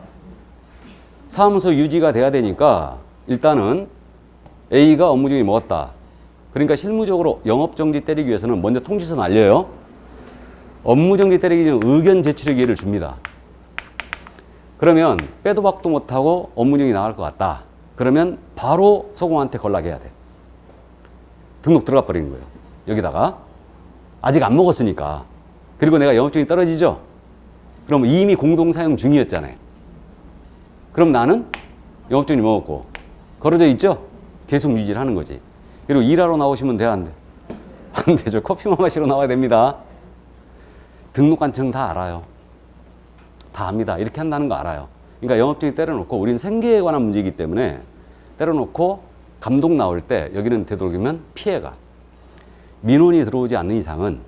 사무소 유지가 돼야 되니까 일단은 A가 업무정지 먹었다. 그러니까 실무적으로 영업정지 때리기 위해서는 먼저 통지서 날려요. 업무정지 때리기 전 의견 제출의 기회를 줍니다. 그러면 빼도 박도 못하고 업무정지 나갈 것 같다. 그러면 바로 소공한테 연락해야 돼. 등록 들어가 버리는 거예요. 여기다가 아직 안 먹었으니까. 그리고 내가 영업정지 떨어지죠? 그럼 이미 공동사용 중이었잖아요. 그럼 나는 영업정지 먹었고 걸어져 있죠? 계속 유지를 하는 거지. 그리고 일하러 나오시면 돼, 안 돼? 안 되죠. 커피만 마시러 나와야 됩니다. 등록관청 다 알아요. 다 압니다. 이렇게 한다는 거 알아요. 그러니까 영업정지 때려놓고 우리는 생계에 관한 문제이기 때문에 때려놓고 감독 나올 때 여기는 되도록이면 피해가. 민원이 들어오지 않는 이상은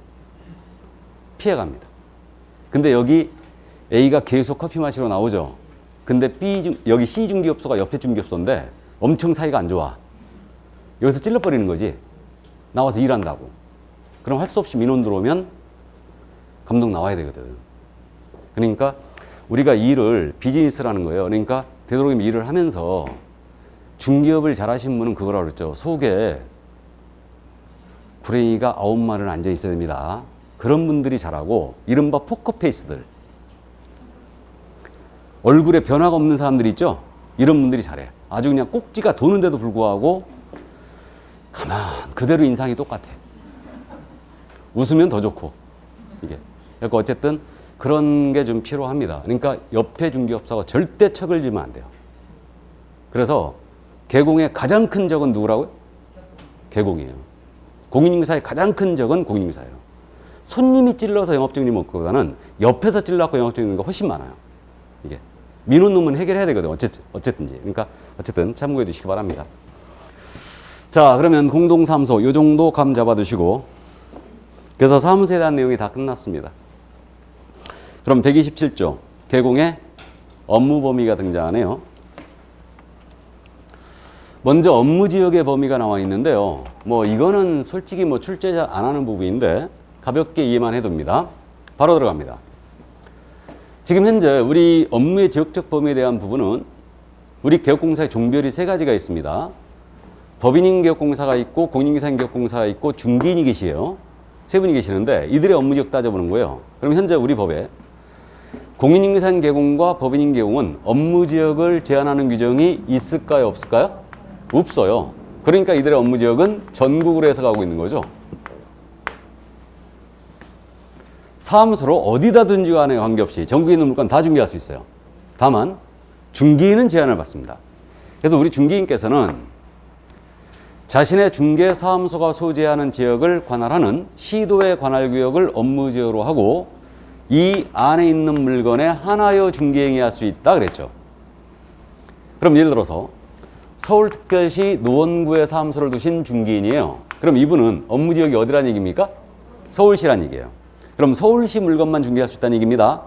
피해갑니다. 근데 여기 A가 계속 커피 마시러 나오죠. 근데 여기 C 중개업소가 옆에 중개업소인데 엄청 사이가 안 좋아. 여기서 찔러버리는 거지. 나와서 일한다고. 그럼 할 수 없이 민원 들어오면 감독 나와야 되거든. 그러니까 우리가 일을 비즈니스라는 거예요. 그러니까 되도록이면 일을 하면서 중개업을 잘하신 분은 그거라고 그랬죠. 속에 구레이가 9마리는 앉아 있어야 됩니다. 그런 분들이 잘하고 이른바 포커페이스들. 얼굴에 변화가 없는 사람들이 있죠. 이런 분들이 잘해. 아주 그냥 꼭지가 도는데도 불구하고 가만 그대로 인상이 똑같아. 웃으면 더 좋고 이게. 그러니까 어쨌든 그런 게 좀 필요합니다. 그러니까 옆에 중개업사가 절대 척을 지면 안 돼요. 그래서 개공의 가장 큰 적은 누구라고요? 개공이에요. 공인인사의 가장 큰 적은 공인인사예요. 손님이 찔러서 영업정지 먹기보다는 옆에서 찔러갖고 영업정지 먹는 게 훨씬 많아요. 이게 민원 놈은 해결해야 되거든. 어쨌든지. 그러니까 어쨌든 참고해 두시기 바랍니다. 자, 그러면 공동사무소 요 정도 감 잡아두시고, 그래서 사무소에 대한 내용이 다 끝났습니다. 그럼 127조 개공의 업무 범위가 등장하네요. 먼저 업무 지역의 범위가 나와 있는데요. 뭐 이거는 솔직히 뭐 출제 안 하는 부분인데 가볍게 이해만 해둡니다. 바로 들어갑니다. 지금 현재 우리 업무의 지역적 범위에 대한 부분은 우리 개업공사의 종별이 3가지가 있습니다. 법인인 개업공사가 있고 공인인사인 개업공사가 있고 중개인이 계시에요. 3분이 계시는데 이들의 업무 지역 따져보는 거예요. 그럼 현재 우리 법에 공인인사인 개공과 법인인 개공은 업무 지역을 제한하는 규정이 있을까요? 없을까요? 없어요. 그러니까 이들의 업무 지역은 전국으로 해석하고 있는 거죠. 사무소로 어디다든지 간에 관계없이 전국에 있는 물건 다 중개할 수 있어요. 다만 중개인은 제한을 받습니다. 그래서 우리 중개인께서는 자신의 중개사무소가 소재하는 지역을 관할하는 시도의 관할구역을 업무지역으로 하고 이 안에 있는 물건에 한하여 중개행위할 수 있다 그랬죠. 그럼 예를 들어서 서울특별시 노원구에 사무소를 두신 중개인이에요. 그럼 이분은 업무지역이 어디란 얘기입니까? 서울시란 얘기예요. 그럼 서울시 물건만 중개할 수 있다는 얘기입니다.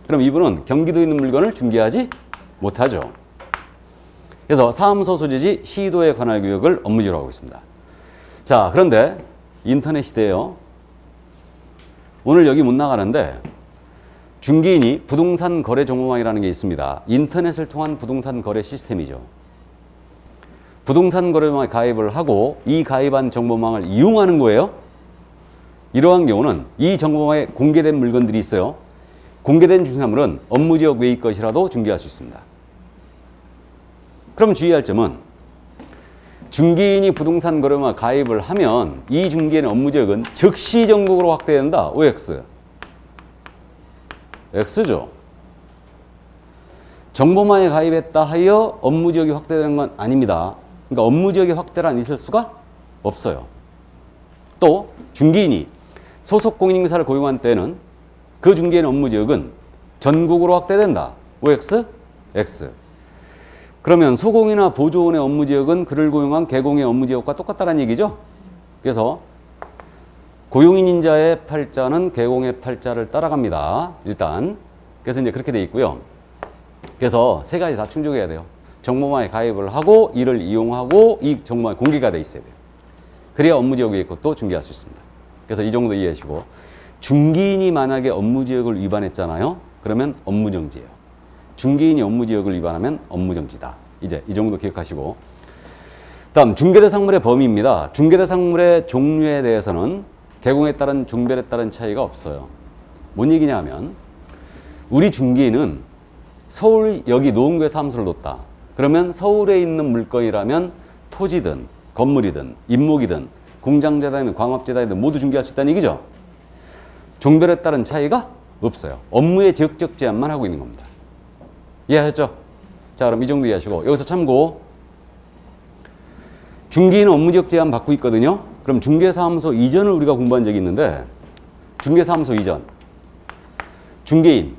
그럼 이분은 경기도에 있는 물건을 중개하지 못하죠. 그래서 사무소 소재지 시도의 관할구역을 업무지역으로 하고 있습니다. 자, 그런데 인터넷 시대예요. 오늘 여기 못 나가는데 중개인이 부동산 거래 정보망이라는 게 있습니다. 인터넷을 통한 부동산 거래 시스템이죠. 부동산 거래망에 가입을 하고 이 가입한 정보망을 이용하는 거예요. 이러한 경우는 이 정보망에 공개된 물건들이 있어요. 공개된 중개사물은 업무지역 외의 것이라도 중개할 수 있습니다. 그럼 주의할 점은 중개인이 부동산 거래망에 가입을 하면 이 중개인의 업무지역은 즉시 전국으로 확대된다. OX. X죠. 정보망에 가입했다 하여 업무지역이 확대되는 건 아닙니다. 그러니까 업무지역의 확대란 있을 수가 없어요. 또 중개인이 소속 공인인사를 고용한 때는 그 중개인의 업무지역은 전국으로 확대된다. OX, X. 그러면 소공이나 보조원의 업무 지역은 그를 고용한 개공의 업무 지역과 똑같다는 얘기죠. 그래서 고용인인자의 팔자는 개공의 팔자를 따라갑니다. 일단. 그래서 이제 그렇게 돼 있고요. 그래서 세 가지 다 충족해야 돼요. 정보망에 가입을 하고 이를 이용하고 이 정보망이 공개가 돼 있어야 돼요. 그래야 업무 지역에 있고 또 중개할 수 있습니다. 그래서 이 정도 이해해 주시고, 중개인이 만약에 업무 지역을 위반했잖아요. 그러면 업무 정지예요. 중개인이 업무 지역을 위반하면 업무 정지다. 이제 이 정도 기억하시고, 다음 중개대상물의 범위입니다. 중개대상물의 종류에 대해서는 개공에 따른 종별에 따른 차이가 없어요. 뭔 얘기냐 하면, 우리 중개인은 서울 여기 노원구에 사무소를 뒀다. 그러면 서울에 있는 물건이라면 토지든 건물이든 임목이든 공장재단이든 광업재단이든 모두 중개할 수 있다는 얘기죠. 종별에 따른 차이가 없어요. 업무의 지역적 제한만 하고 있는 겁니다. 이해하셨죠? 자, 그럼 이 정도 이해하시고, 여기서 참고, 중개인은 업무 지역 제한 받고 있거든요. 그럼 중개사무소 이전을 우리가 공부한 적이 있는데, 중개사무소 이전, 중개인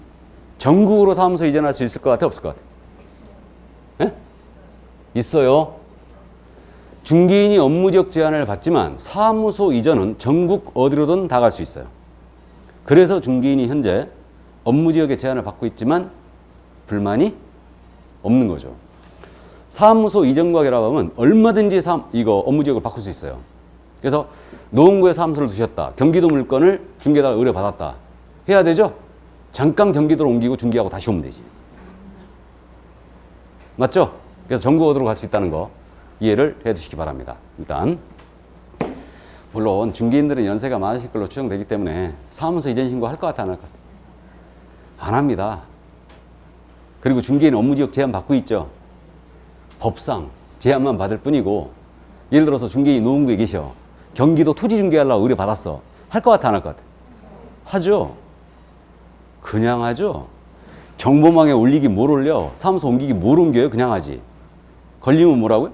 전국으로 사무소 이전할 수 있을 것 같아, 없을 것 같아? 예? 있어요. 중개인이 업무 지역 제한을 받지만 사무소 이전은 전국 어디로든 다 갈 수 있어요. 그래서 중개인이 현재 업무 지역의 제한을 받고 있지만 불만이 없는 거죠. 사무소 이전과 결합하면 얼마든지 이거 업무 지역을 바꿀 수 있어요. 그래서 노원구에 사무소를 두셨다. 경기도 물건을 중개다가 의뢰받았다. 해야 되죠? 잠깐 경기도로 옮기고 중개하고 다시 오면 되지. 맞죠? 그래서 전국 어디로 갈 수 있다는 거 이해를 해 두시기 바랍니다. 일단 물론 중개인들은 연세가 많으실 걸로 추정되기 때문에 사무소 이전 신고 할 것 같아, 안 할 것 같아? 안 합니다. 그리고 중개인 업무지역 제한 받고 있죠. 법상 제한만 받을 뿐이고, 예를 들어서 중개인 노원구에 계셔. 경기도 토지 중개하려고 의뢰 받았어. 할 것 같아, 안 할 것 같아? 하죠. 그냥 하죠. 정보망에 올리기 뭘 올려? 사무소 옮기기 뭘 옮겨요? 그냥 하지. 걸리면 뭐라고요?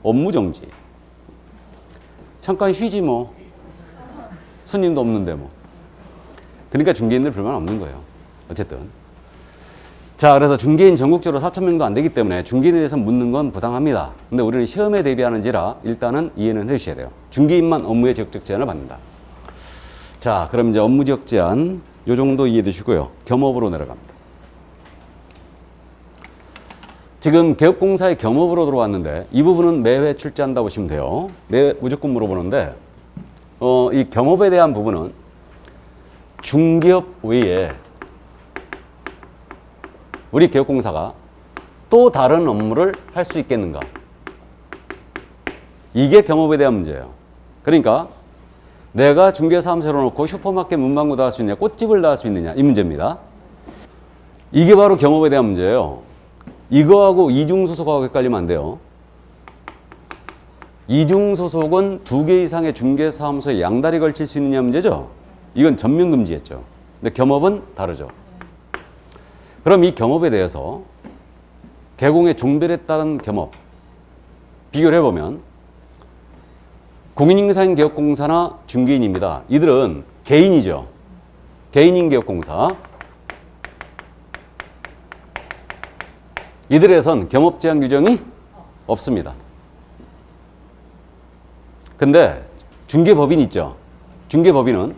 업무정지. 잠깐 쉬지 뭐. 손님도 없는데 뭐. 그러니까 중개인들 불만 없는 거예요. 어쨌든. 자, 그래서 중개인 전국적으로 4,000명도 안 되기 때문에 중개인에 대해서 묻는 건 부당합니다. 근데 우리는 시험에 대비하는지라 일단은 이해는 해 주셔야 돼요. 중개인만 업무의 지역적 제한을 받는다. 자, 그럼 이제 업무 지역 제한 요 정도 이해해 주시고요. 겸업으로 내려갑니다. 지금 개업공사의 겸업으로 들어왔는데 이 부분은 매회 출제한다 보시면 돼요. 매회 무조건 물어보는데 이 겸업에 대한 부분은 중개업 외에 우리 개업공사가 또 다른 업무를 할 수 있겠는가? 이게 겸업에 대한 문제예요. 그러니까 내가 중개사무소로 놓고 슈퍼마켓 문방구도 할 수 있느냐, 꽃집을 다 할 수 있느냐, 이 문제입니다. 이게 바로 겸업에 대한 문제예요. 이거하고 이중소속하고 헷갈리면 안 돼요. 이중소속은 2개 이상의 중개사무소에 양다리 걸칠 수 있느냐 문제죠. 이건 전면금지했죠. 근데 겸업은 다르죠. 그럼 이 겸업에 대해서 개공의 종별에 따른 겸업 비교를 해보면 공인인사인 개업공사나 중개인입니다. 이들은 개인이죠. 개인인 개업공사. 이들에선 겸업 제한 규정이 없습니다. 근데 중개법인 있죠. 중개법인은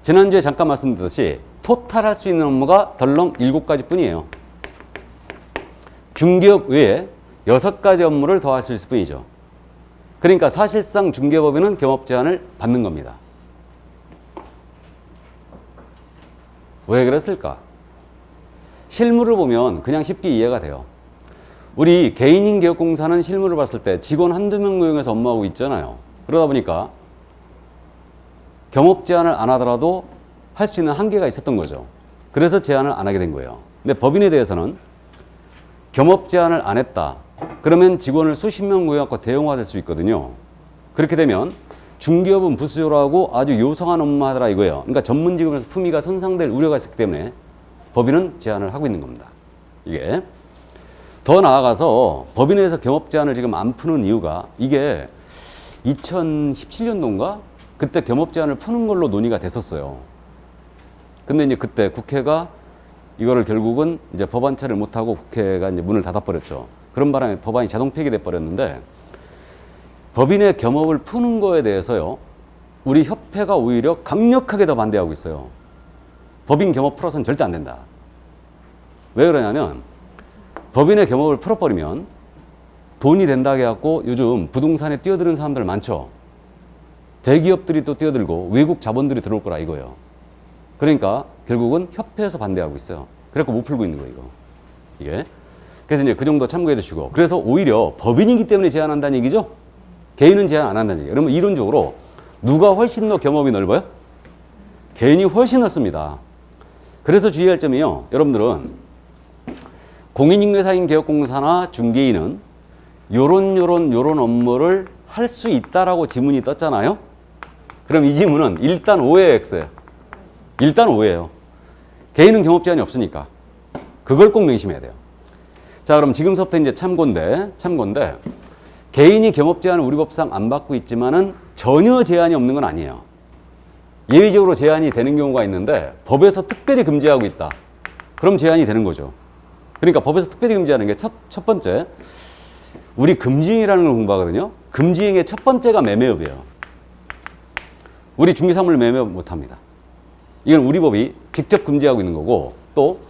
지난주에 잠깐 말씀드렸듯이 토탈할 수 있는 업무가 덜렁 7가지 뿐이에요. 중개업 외에 6가지 업무를 더할 수 있을 뿐이죠. 그러니까 사실상 중개법인은 겸업 제한을 받는 겁니다. 왜 그랬을까? 실무를 보면 그냥 쉽게 이해가 돼요. 우리 개인인 개업공사는 실무를 봤을 때 직원 한두 명 고용해서 업무하고 있잖아요. 그러다 보니까 겸업 제한을 안 하더라도 할 수 있는 한계가 있었던 거죠. 그래서 제한을 안 하게 된 거예요. 근데 법인에 대해서는 겸업 제한을 안 했다. 그러면 직원을 수십 명 고용하고 대형화될 수 있거든요. 그렇게 되면 중개업은 부수요로 하고 아주 요성한 업무만 하더라 이거예요. 그러니까 전문 직업에서 품위가 손상될 우려가 있었기 때문에 법인은 제한을 하고 있는 겁니다. 이게 더 나아가서 법인에서 겸업 제한을 지금 안 푸는 이유가 이게 2017년도인가? 그때 겸업 제한을 푸는 걸로 논의가 됐었어요. 근데 이제 그때 국회가 이거를 결국은 이제 법안 처리를 못하고 국회가 이제 문을 닫아버렸죠. 그런 바람에 법안이 자동 폐기돼 버렸는데 법인의 겸업을 푸는 거에 대해서요. 우리 협회가 오히려 강력하게 더 반대하고 있어요. 법인 겸업 풀어서는 절대 안 된다. 왜 그러냐면 법인의 겸업을 풀어버리면 돈이 된다고 해갖고 요즘 부동산에 뛰어드는 사람들 많죠. 대기업들이 또 뛰어들고 외국 자본들이 들어올 거라 이거예요. 그러니까 결국은 협회에서 반대하고 있어요. 그래서 못 풀고 있는 거예요, 이거. 이게. 그래서 이제 그 정도 참고해 두시고. 그래서 오히려 법인이기 때문에 제한한다는 얘기죠? 개인은 제한 안 한다는 얘기예요. 그러면 이론적으로 누가 훨씬 더 겸업이 넓어요? 개인이 훨씬 넓습니다. 그래서 주의할 점이요. 여러분들은 공인중개사인 개업공사나 중개인은 요런 업무를 할 수 있다라고 지문이 떴잖아요? 그럼 이 지문은 일단 오해예요, X예요? 일단 오해예요. 개인은 겸업 제한이 없으니까. 그걸 꼭 명심해야 돼요. 자, 그럼 지금부터 이제 참고인데 개인이 겸업 제한을 우리 법상 안 받고 있지만은 전혀 제한이 없는 건 아니에요. 예외적으로 제한이 되는 경우가 있는데 법에서 특별히 금지하고 있다. 그럼 제한이 되는 거죠. 그러니까 법에서 특별히 금지하는 게 첫 번째, 우리 금지행위라는 걸 공부하거든요. 금지행위의 첫 번째가 매매업이에요. 우리 중개사물 매매업 못합니다. 이건 우리 법이 직접 금지하고 있는 거고, 또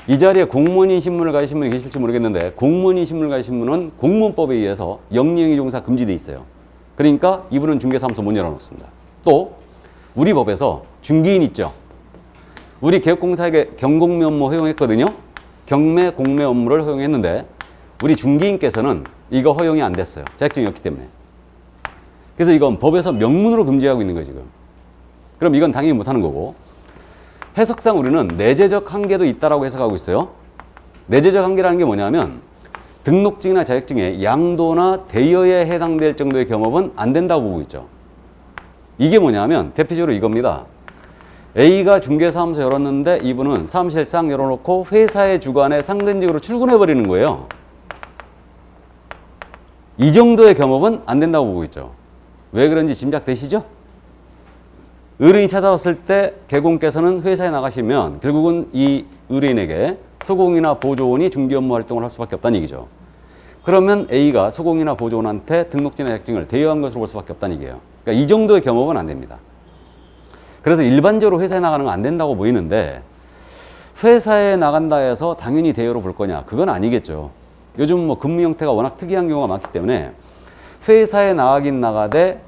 이 자리에 공무원인 신분을 가지신 분이 계실지 모르겠는데 공무원인 신분을 가지신 분은 공무원법에 의해서 영리행위 종사 금지돼 있어요. 그러니까 이분은 중개사무소 못 열어놓습니다. 또 우리 법에서 중개인 있죠. 우리 개업공사에게 경공매 업무 허용했거든요. 경매, 공매 업무를 허용했는데 우리 중개인께서는 이거 허용이 안 됐어요. 자격증이 없기 때문에. 그래서 이건 법에서 명문으로 금지하고 있는 거예요, 지금. 그럼 이건 당연히 못하는 거고, 해석상 우리는 내재적 한계도 있다라고 해석하고 있어요. 내재적 한계라는 게 뭐냐면 등록증이나 자격증의 양도나 대여에 해당될 정도의 겸업은 안 된다고 보고 있죠. 이게 뭐냐면 대표적으로 이겁니다. A가 중개사무소 열었는데 이분은 사무실상 열어놓고 회사의 주관에 상근직으로 출근해버리는 거예요. 이 정도의 겸업은 안 된다고 보고 있죠. 왜 그런지 짐작되시죠? 의뢰인이 찾아왔을 때 개공께서는 회사에 나가시면 결국은 이 의뢰인에게 소공이나 보조원이 중개 업무 활동을 할 수밖에 없다는 얘기죠. 그러면 A가 소공이나 보조원한테 등록증이나 자격증을 대여한 것으로 볼 수밖에 없다는 얘기예요. 그러니까 이 정도의 겸업은 안 됩니다. 그래서 일반적으로 회사에 나가는 건 안 된다고 보이는데 회사에 나간다 해서 당연히 대여로 볼 거냐? 그건 아니겠죠. 요즘 뭐 근무 형태가 워낙 특이한 경우가 많기 때문에 회사에 나가긴 나가되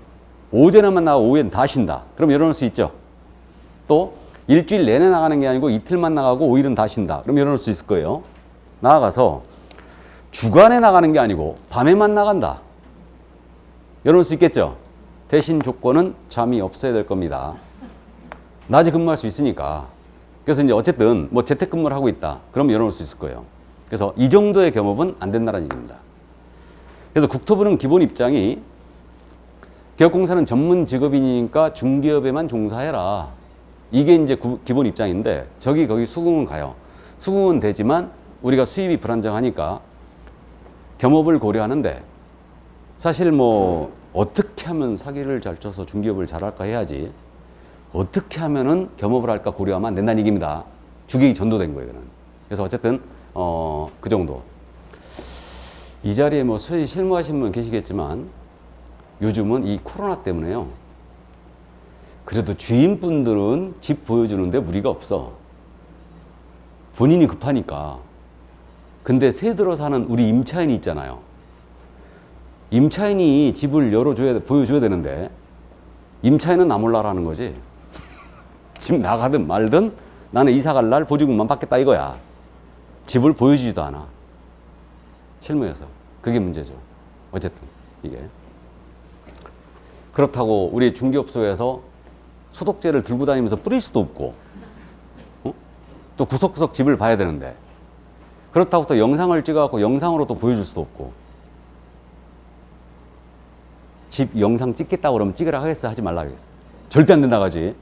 오전에만 나가고 오후엔 다 쉰다. 그럼 열어놓을 수 있죠. 또 일주일 내내 나가는 게 아니고 이틀만 나가고 5일은 다 쉰다. 그럼 열어놓을 수 있을 거예요. 나아가서 주간에 나가는 게 아니고 밤에만 나간다. 열어놓을 수 있겠죠. 대신 조건은 잠이 없어야 될 겁니다. 낮에 근무할 수 있으니까. 그래서 이제 어쨌든 뭐 재택근무를 하고 있다. 그럼 열어놓을 수 있을 거예요. 그래서 이 정도의 겸업은 안 된다는 얘기입니다. 그래서 국토부는 기본 입장이 개업공사는 전문 직업인이니까 중개업에만 종사해라. 이게 이제 기본 입장인데 거기 수긍은 가요. 수긍은 되지만 우리가 수입이 불안정하니까 겸업을 고려하는데 사실 뭐 어떻게 하면 사기를 잘 쳐서 중개업을 잘할까 해야지 어떻게 하면은 겸업을 할까 고려하면 안 된다는 얘기입니다. 주객이 전도된 거예요, 이거는. 그래서 어쨌든 그 정도. 이 자리에 뭐 실무하신 분 계시겠지만 요즘은 이 코로나 때문에요. 그래도 주인분들은 집 보여주는데 무리가 없어. 본인이 급하니까. 근데 새 들어 사는 우리 임차인이 있잖아요. 임차인이 집을 보여줘야 되는데 임차인은 나 몰라라는 거지. 집 나가든 말든 나는 이사 갈 날 보증금만 받겠다 이거야. 집을 보여주지도 않아. 실무에서. 그게 문제죠. 어쨌든 이게. 그렇다고 우리 중개업소에서 소독제를 들고 다니면서 뿌릴 수도 없고 또 구석구석 집을 봐야 되는데 그렇다고 또 영상을 찍어갖고 영상으로 또 보여줄 수도 없고 집 영상 찍겠다고 그러면 찍으라 하겠어? 하지 말라 하겠어? 절대 안 된다 가지.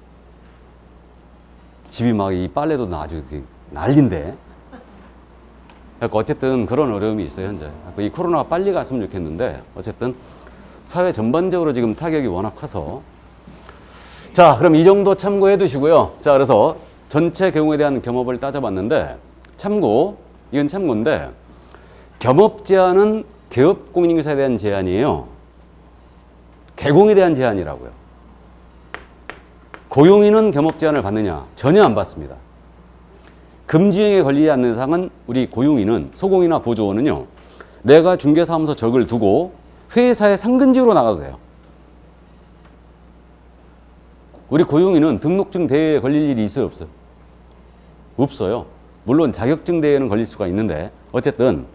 집이 막 이 빨래도 아주 난린데. 그러니까 어쨌든 그런 어려움이 있어요, 현재. 이 코로나가 빨리 갔으면 좋겠는데 어쨌든 사회 전반적으로 지금 타격이 워낙 커서 자, 그럼 이 정도 참고해 두시고요. 자, 그래서 전체 경우에 대한 겸업을 따져봤는데 참고, 이건 참고인데 겸업 제한은 개업공인중개사에 대한 제한이에요. 개공에 대한 제한이라고요. 고용인은 겸업 제한을 받느냐? 전혀 안 받습니다. 금지행에 걸리지 않는 이상은 우리 고용인은, 소공이나 보조원은요, 내가 중개사무소 적을 두고 회사의 상근직으로 나가도 돼요. 우리 고용인은 등록증 대회에 걸릴 일이 있어요, 없어요? 없어요. 물론 자격증 대회는 걸릴 수가 있는데 어쨌든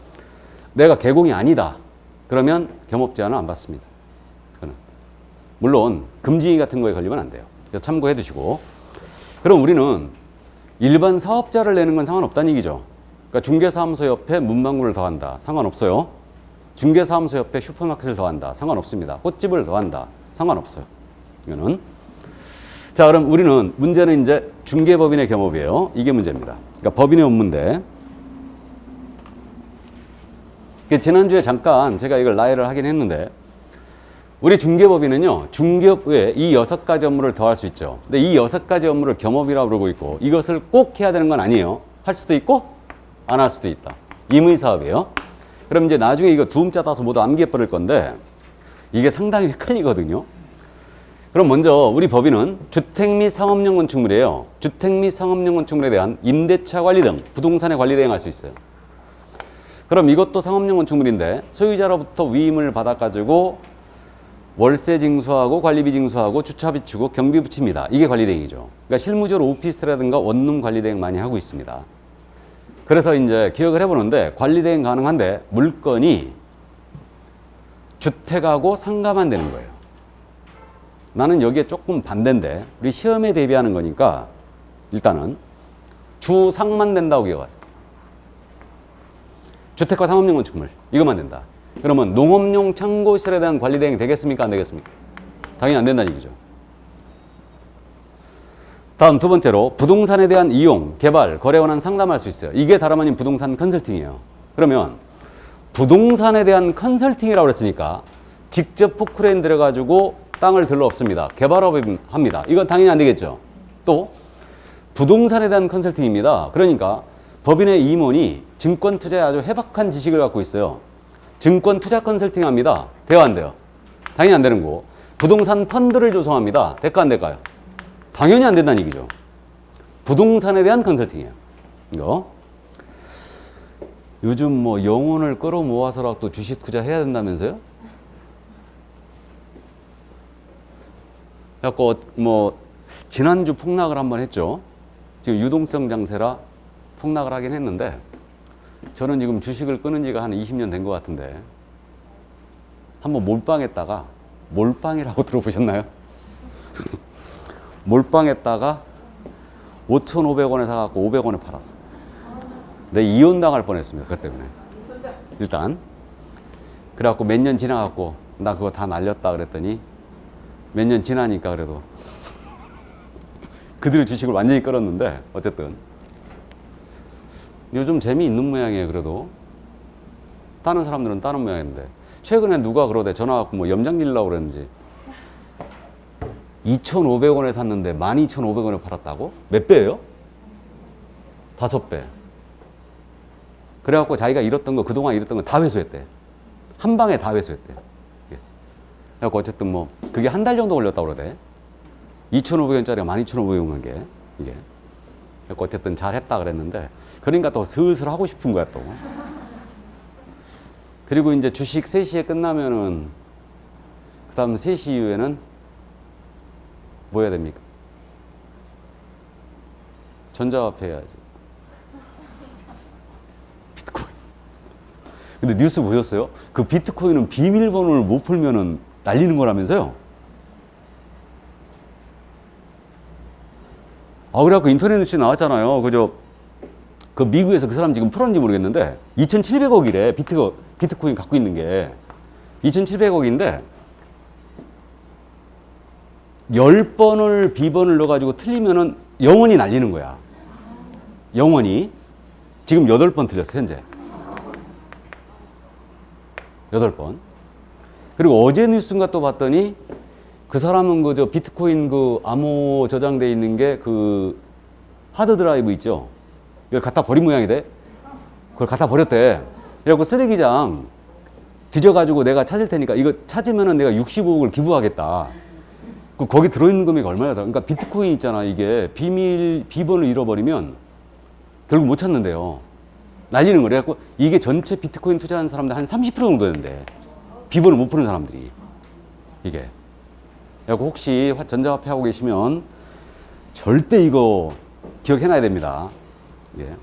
내가 개공이 아니다 그러면 겸업 제한은 안 받습니다. 그거는. 물론 금지행위 같은 거에 걸리면 안 돼요. 그래서 참고해 두시고, 그럼 우리는 일반 사업자를 내는 건 상관없다는 얘기죠. 그러니까 중개사무소 옆에 문방구를 더한다, 상관없어요. 중개사무소 옆에 슈퍼마켓을 더한다, 상관없습니다. 꽃집을 더한다, 상관없어요. 이거는. 자, 그럼 우리는 문제는 이제 중개법인의 겸업이에요. 이게 문제입니다. 그러니까 법인의 업무인데, 지난주에 잠깐 제가 이걸 나열을 하긴 했는데, 우리 중개법인은요, 중개업 외에 이 6가지 업무를 더할 수 있죠. 근데 이 6가지 업무를 겸업이라고 그러고 있고, 이것을 꼭 해야 되는 건 아니에요. 할 수도 있고 안 할 수도 있다. 임의사업이에요. 그럼 이제 나중에 이거 두음자 따서 모두 암기해 버릴 건데 이게 상당히 헷갈리거든요. 그럼 먼저 우리 법인은 주택 및 상업용 건축물이에요. 주택 및 상업용 건축물에 대한 임대차 관리 등 부동산의 관리 대행할 수 있어요. 그럼 이것도 상업용 건축물인데 소유자로부터 위임을 받아가지고 월세 징수하고 관리비 징수하고 주차비 치고 경비 붙입니다. 이게 관리 대행이죠. 그러니까 실무적으로 오피스텔이라든가 원룸 관리 대행 많이 하고 있습니다. 그래서 이제 기억을 해보는데 관리 대행 가능한데 물건이 주택하고 상가만 되는 거예요. 나는 여기에 조금 반대인데 우리 시험에 대비하는 거니까 일단은 주상만 된다고 기억하세요. 주택과 상업용 건축물 이것만 된다. 그러면 농업용 창고시설에 대한 관리 대행이 되겠습니까? 안 되겠습니까? 당연히 안 된다는 얘기죠. 다음 두 번째로 부동산에 대한 이용, 개발, 거래 원한 상담할 수 있어요. 이게 다름 아닌 부동산 컨설팅이에요. 그러면 부동산에 대한 컨설팅이라고 그랬으니까 직접 포크레인 들여가지고 땅을 들러 없습니다. 개발업을 합니다. 이건 당연히 안 되겠죠. 또 부동산에 대한 컨설팅입니다. 그러니까 법인의 임원이 증권 투자에 아주 해박한 지식을 갖고 있어요. 증권 투자 컨설팅 합니다. 돼요, 안 돼요? 당연히 안 되는 거. 부동산 펀드를 조성합니다. 될까, 안 될까요? 당연히 안 된다는 얘기죠. 부동산에 대한 컨설팅이에요. 이거. 요즘 뭐 영혼을 끌어모아서라도 또 주식 투자 해야 된다면서요? 그래갖고 뭐 지난주 폭락을 한번 했죠. 지금 유동성 장세라 폭락을 하긴 했는데 저는 지금 주식을 끊은 지가 한 20년 된 것 같은데 한번 몰빵했다가, 몰빵이라고 들어보셨나요? 몰빵했다가 5,500원에 사갖고 500원에 팔았어. 내 이혼당할 뻔했습니다. 그것 때문에. 일단 그래갖고 몇 년 지나갖고 나 그거 다 날렸다 그랬더니 몇 년 지나니까 그래도 그들의 주식을 완전히 끌었는데 어쨌든 요즘 재미있는 모양이에요. 그래도 다른 사람들은 다른 모양인데 최근에 누가 그러대 전화 갖고 뭐 염장 질려고 그랬는지 2,500원에 샀는데 12,500원에 팔았다고? 몇 배예요? 5배. 그래갖고 자기가 잃었던 거, 그동안 잃었던 거 다 회수했대. 한 방에 다 회수했대. 그래갖고 어쨌든 뭐 그게 한 달 정도 걸렸다고 그러대. 2,500원짜리가 12,500원 한 게 이게. 그래갖고 어쨌든 잘했다 그랬는데 그러니까 또 슬슬 하고 싶은 거야 또. 그리고 이제 주식 3시에 끝나면은 그 다음 3시 이후에는 뭐 해야 됩니까? 전자화폐 해야지. 비트코인. 근데 뉴스 보셨어요? 그 비트코인은 비밀번호를 못 풀면은 날리는 거라면서요? 아, 그래갖고 인터넷 뉴스에 나왔잖아요. 그 미국에서 그 사람 지금 풀었는지 모르겠는데 2,700억이래. 비트코인 갖고 있는 게 2,700억인데 10번을 비번을 넣어가지고 틀리면은 영원히 날리는 거야. 영원히. 지금 8번 틀렸어, 현재. 8번. 그리고 어제 뉴스인가 또 봤더니 그 사람은 비트코인 암호 저장돼 있는 게 하드드라이브 있죠? 이걸 갖다 버린 모양이 돼. 그걸 갖다 버렸대. 그래갖고 쓰레기장 뒤져가지고 내가 찾을 테니까 이거 찾으면은 내가 65억을 기부하겠다. 거기 들어있는 금액이 얼마나 더? 그러니까 비트코인 있잖아. 이게 비번을 잃어버리면 결국 못 찾는데요. 날리는 거래. 그래갖고 이게 전체 비트코인 투자한 사람들 한 30% 정도 된대. 비번을 못 푸는 사람들이. 이게. 그래갖고 혹시 전자화폐 하고 계시면 절대 이거 기억해놔야 됩니다. 예.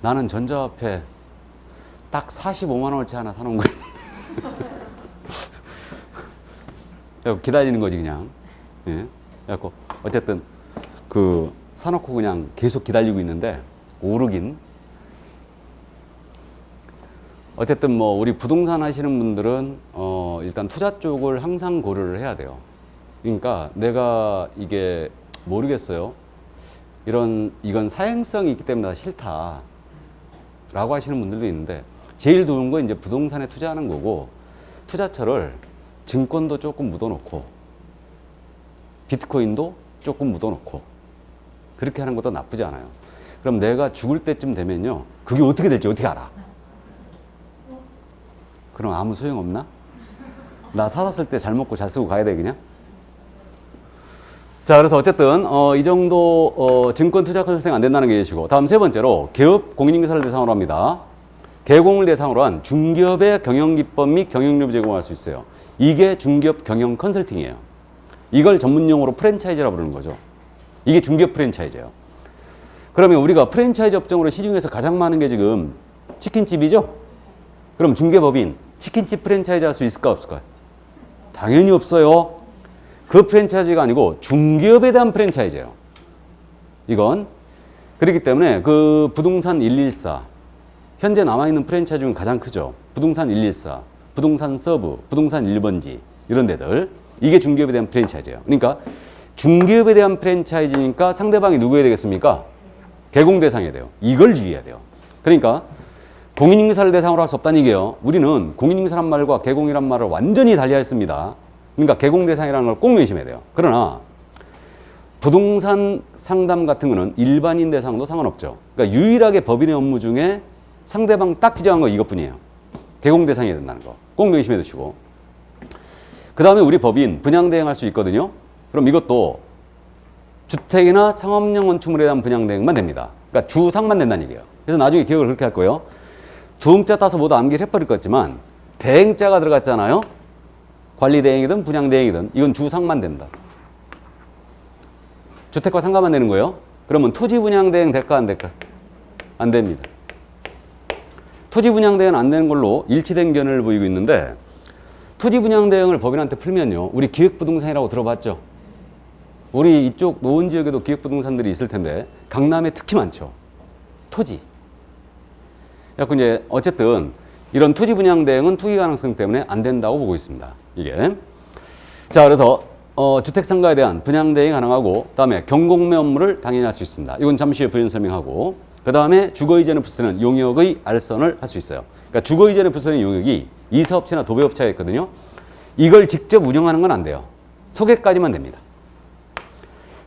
나는 전자화폐 딱 45만 원어치 하나 사놓은 거예요. 기다리는 거지 그냥. 예. 그래갖고 어쨌든 그 사놓고 그냥 계속 기다리고 있는데 오르긴. 어쨌든 뭐 우리 부동산 하시는 분들은 일단 투자 쪽을 항상 고려를 해야 돼요. 그러니까 내가 이게 모르겠어요. 이건 사행성이 있기 때문에 싫다 라고 하시는 분들도 있는데 제일 좋은 건 이제 부동산에 투자하는 거고 투자처를 증권도 조금 묻어놓고 비트코인도 조금 묻어놓고 그렇게 하는 것도 나쁘지 않아요. 그럼 내가 죽을 때쯤 되면요 그게 어떻게 될지 어떻게 알아? 그럼 아무 소용없나? 나 살았을 때 잘 먹고 잘 쓰고 가야 돼 그냥? 자, 그래서 어쨌든 이 정도 증권 투자 컨설팅 안 된다는 게 계시고 다음 세 번째로 기업 공인인증사를 대상으로 합니다. 개공을 대상으로 한 중기업의 경영 기법 및 경영력을 제공할 수 있어요. 이게 중기업 경영 컨설팅이에요. 이걸 전문용어로 프랜차이즈라고 부르는 거죠. 이게 중기업 프랜차이즈예요. 그러면 우리가 프랜차이즈 업종으로 시중에서 가장 많은 게 지금 치킨집이죠? 그럼 중개법인 치킨집 프랜차이즈 할 수 있을까 없을까요? 당연히 없어요. 그 프랜차이즈가 아니고 중기업에 대한 프랜차이즈예요. 이건 그렇기 때문에 그 부동산 114 현재 남아있는 프랜차이즈 중 가장 크죠. 부동산 114, 부동산 서브, 부동산 1번지 이런 데들 이게 중기업에 대한 프랜차이즈예요. 그러니까 중기업에 대한 프랜차이즈니까 상대방이 누구여야 되겠습니까? 개공 대상이 돼요. 이걸 주의해야 돼요. 그러니까 공인인증사를 대상으로 할 수 없다는 얘기예요. 우리는 공인인증사란 말과 개공이란 말을 완전히 달리했습니다. 그러니까 개공 대상이라는 걸 꼭 명심해야 돼요. 그러나 부동산 상담 같은 거는 일반인 대상도 상관없죠. 그러니까 유일하게 법인의 업무 중에 상대방 딱 지정한 거 이것뿐이에요. 개공 대상이 된다는 거. 꼭 명심해 두시고. 그 다음에 우리 법인 분양 대행할 수 있거든요. 그럼 이것도 주택이나 상업용 건축물에 대한 분양 대행만 됩니다. 그러니까 주상만 된다는 얘기예요. 그래서 나중에 기억을 그렇게 할 거예요. 두 음자 따서 모두 암기를 해버릴 거지만 대행자가 들어갔잖아요. 관리 대행이든 분양 대행이든 이건 주상만 된다. 주택과 상가만 되는 거예요. 그러면 토지 분양 대행 될까 안 될까? 안 됩니다. 토지 분양 대행은 안 되는 걸로 일치된 견해를 보이고 있는데 토지 분양 대행을 법인한테 풀면요. 우리 기획부동산이라고 들어봤죠? 우리 이쪽 노원 지역에도 기획부동산들이 있을 텐데 강남에 특히 많죠. 토지. 그래서 이제 어쨌든 이런 토지 분양 대행은 투기 가능성 때문에 안 된다고 보고 있습니다. 이게. 자, 그래서 주택 상가에 대한 분양 대행이 가능하고 그다음에 경공매 업무를 당연히 할 수 있습니다. 이건 잠시 후에 부연 설명하고 그다음에 주거 이전의 부수는 용역의 알선을 할 수 있어요. 그러니까 주거 이전의 부수는 용역이 이사업체나 도배업체가 있거든요. 이걸 직접 운영하는 건 안 돼요. 소개까지만 됩니다.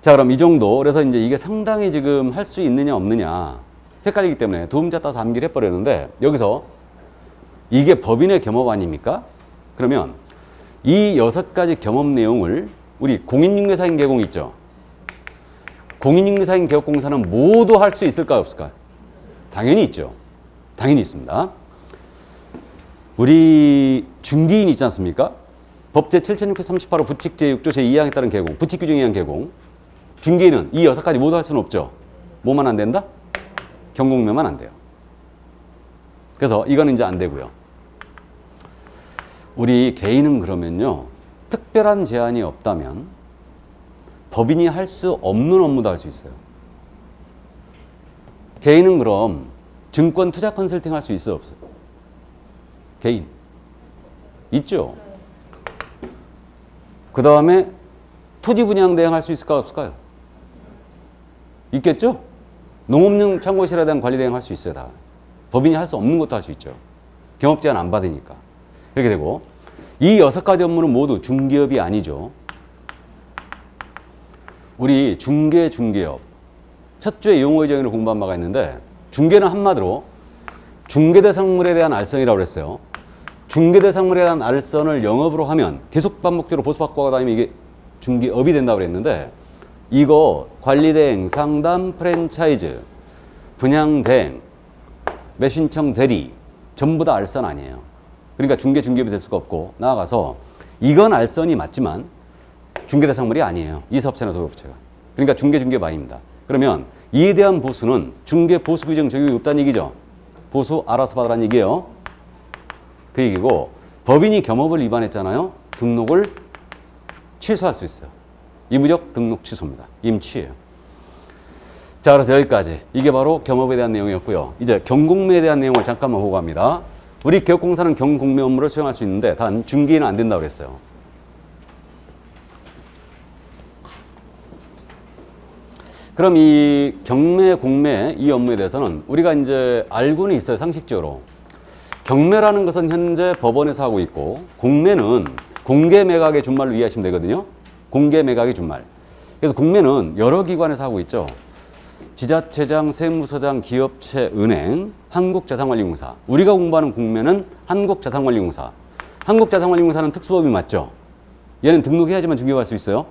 자, 그럼 이 정도. 그래서 이제 이게 상당히 지금 할 수 있느냐 없느냐 헷갈리기 때문에 두 음자 따서 암기를 해버렸는데 여기서 이게 법인의 겸업 아닙니까? 그러면 이 6가지 겸업 내용을 우리 공인중개사인 개공 있죠? 공인중개사인 개업공사는 모두 할 수 있을까요? 없을까요? 당연히 있죠. 당연히 있습니다. 우리 중개인 있지 않습니까? 법 제7638호 부칙 제6조 제2항에 따른 개공, 부칙 규정에 의한 개공. 중개인은 이 6가지 모두 할 수는 없죠. 뭐만 안 된다? 경공매만 안 돼요. 그래서 이거는 이제 안 되고요. 우리 개인은 그러면요. 특별한 제한이 없다면 법인이 할 수 없는 업무도 할 수 있어요. 개인은 그럼 증권 투자 컨설팅 할 수 있어요? 없어요? 개인. 있죠? 그 다음에 토지 분양 대행 할 수 있을까 없을까요? 있겠죠? 농업용 창고실에 대한 관리 대행 할 수 있어요. 다. 법인이 할 수 없는 것도 할 수 있죠. 경업 제한 안 받으니까. 이렇게 되고 이 6가지 업무는 모두 중개업이 아니죠. 우리 중개업 첫 주에 용어의정의를 공부한 바가 있는데 중개는 한마디로 중개대상물에 대한 알선이라고 그랬어요. 중개대상물에 대한 알선을 영업으로 하면 계속 반복적으로 보수받고 다니면 이게 중개업이 된다고 그랬는데 이거 관리대행, 상담, 프랜차이즈, 분양대행, 매수신청 대리 전부 다 알선 아니에요. 그러니까 중개업이 될 수가 없고 나아가서 이건 알선이 맞지만 중개대상물이 아니에요. 이 사업체나 도급체가. 그러니까 중개업 아닙니다. 그러면 이에 대한 보수는 중개보수 규정 적용이 없다는 얘기죠. 보수 알아서 받으라는 얘기예요. 그 얘기고 법인이 겸업을 위반했잖아요. 등록을 취소할 수 있어요. 임의적 등록 취소입니다. 임취예요. 자, 그래서 여기까지. 이게 바로 겸업에 대한 내용이었고요. 이제 경공매에 대한 내용을 잠깐만 보고합니다. 우리 개업공사는 경공매 업무를 수행할 수 있는데 단 중개인은 안 된다고 그랬어요. 그럼 이 경매, 공매 이 업무에 대해서는 우리가 이제 알고는 있어요. 상식적으로. 경매라는 것은 현재 법원에서 하고 있고 공매는 공개 매각의 준말로 이해하시면 되거든요. 공개 매각의 준말. 그래서 공매는 여러 기관에서 하고 있죠. 지자체장, 세무서장, 기업체, 은행, 한국자산관리공사. 우리가 공부하는 공매는 한국자산관리공사. 한국자산관리공사는 특수법이 맞죠? 얘는 등록해야지만 중개할 수 있어요.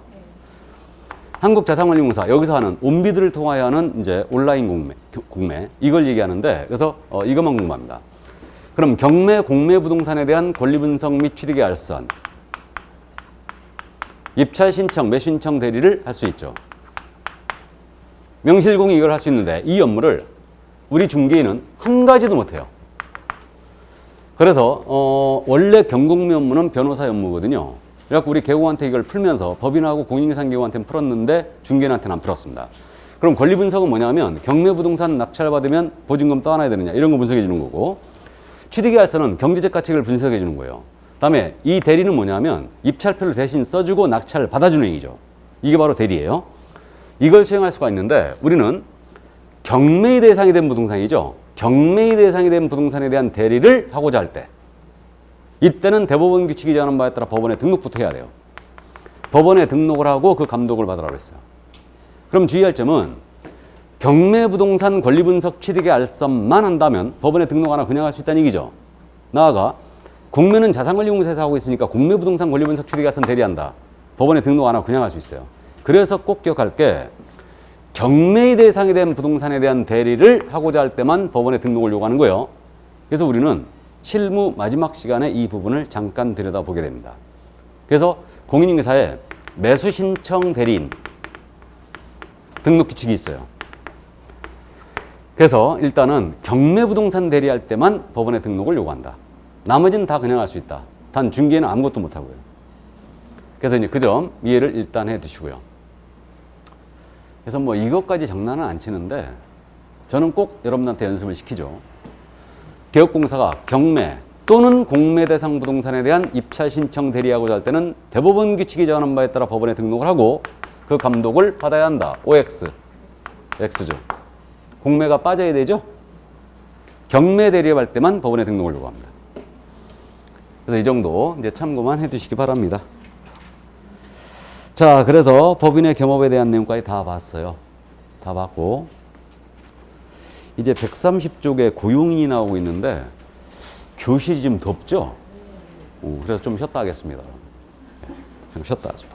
한국자산관리공사 여기서 하는 온비드를 통하여 하는 이제 온라인 공매 이걸 얘기하는데 그래서 이것만 공부합니다. 그럼 경매, 공매 부동산에 대한 권리 분석 및 취득의 알선, 입찰 신청, 매수신청 대리를 할 수 있죠. 명실공히 이걸 할 수 있는데 이 업무를 우리 중개인은 한 가지도 못해요. 그래서 원래 경공매 업무는 변호사 업무거든요. 그래갖고 우리 개공한테 이걸 풀면서 법인하고 공인중개사한테는 풀었는데 중개인한테는 안 풀었습니다. 그럼 권리 분석은 뭐냐면 경매 부동산 낙찰받으면 보증금 떠안아야 되느냐 이런 거 분석해 주는 거고 취득의 알선은 경제적 가치를 분석해 주는 거예요. 다음에 이 대리는 뭐냐면 입찰표를 대신 써주고 낙찰을 받아주는 얘기죠. 이게 바로 대리예요. 이걸 수행할 수가 있는데 우리는 경매의 대상이 된 부동산이죠. 경매의 대상이 된 부동산에 대한 대리를 하고자 할 때 이때는 대법원 규칙이 정하는 바에 따라 법원에 등록부터 해야 돼요. 법원에 등록을 하고 그 감독을 받으라고 했어요. 그럼 주의할 점은 경매 부동산 권리 분석 취득의 알선만 한다면 법원에 등록 안 하고 그냥 할 수 있다는 얘기죠. 나아가 공매는 자산관리공사에서 하고 있으니까 공매 부동산 권리 분석 취득의 알선 대리한다. 법원에 등록 안 하고 그냥 할 수 있어요. 그래서 꼭 기억할 게 경매의 대상이 된 부동산에 대한 대리를 하고자 할 때만 법원에 등록을 요구하는 거예요. 그래서 우리는 실무 마지막 시간에 이 부분을 잠깐 들여다보게 됩니다. 그래서 공인중개사에 매수신청 대리인 등록 규칙이 있어요. 그래서 일단은 경매 부동산 대리할 때만 법원에 등록을 요구한다. 나머지는 다 그냥 할 수 있다. 단 중개는 아무것도 못하고요. 그래서 이제 그 점 이해를 일단 해 두시고요. 그래서 뭐 이것까지 장난은 안 치는데 저는 꼭 여러분한테 연습을 시키죠. 개업공사가 경매 또는 공매 대상 부동산에 대한 입찰 신청 대리하고자 할 때는 대법원 규칙이 정하는 바에 따라 법원에 등록을 하고 그 감독을 받아야 한다. OX, X죠. 공매가 빠져야 되죠. 경매 대리할 때만 법원에 등록을 요구합니다. 그래서 이 정도 이제 참고만 해두시기 바랍니다. 자, 그래서 법인의 겸업에 대한 내용까지 다 봤어요. 다 봤고 이제 130쪽에 고용인이 나오고 있는데 교실이 좀 덥죠? 그래서 좀 쉬었다 하겠습니다. 좀 쉬었다 하죠.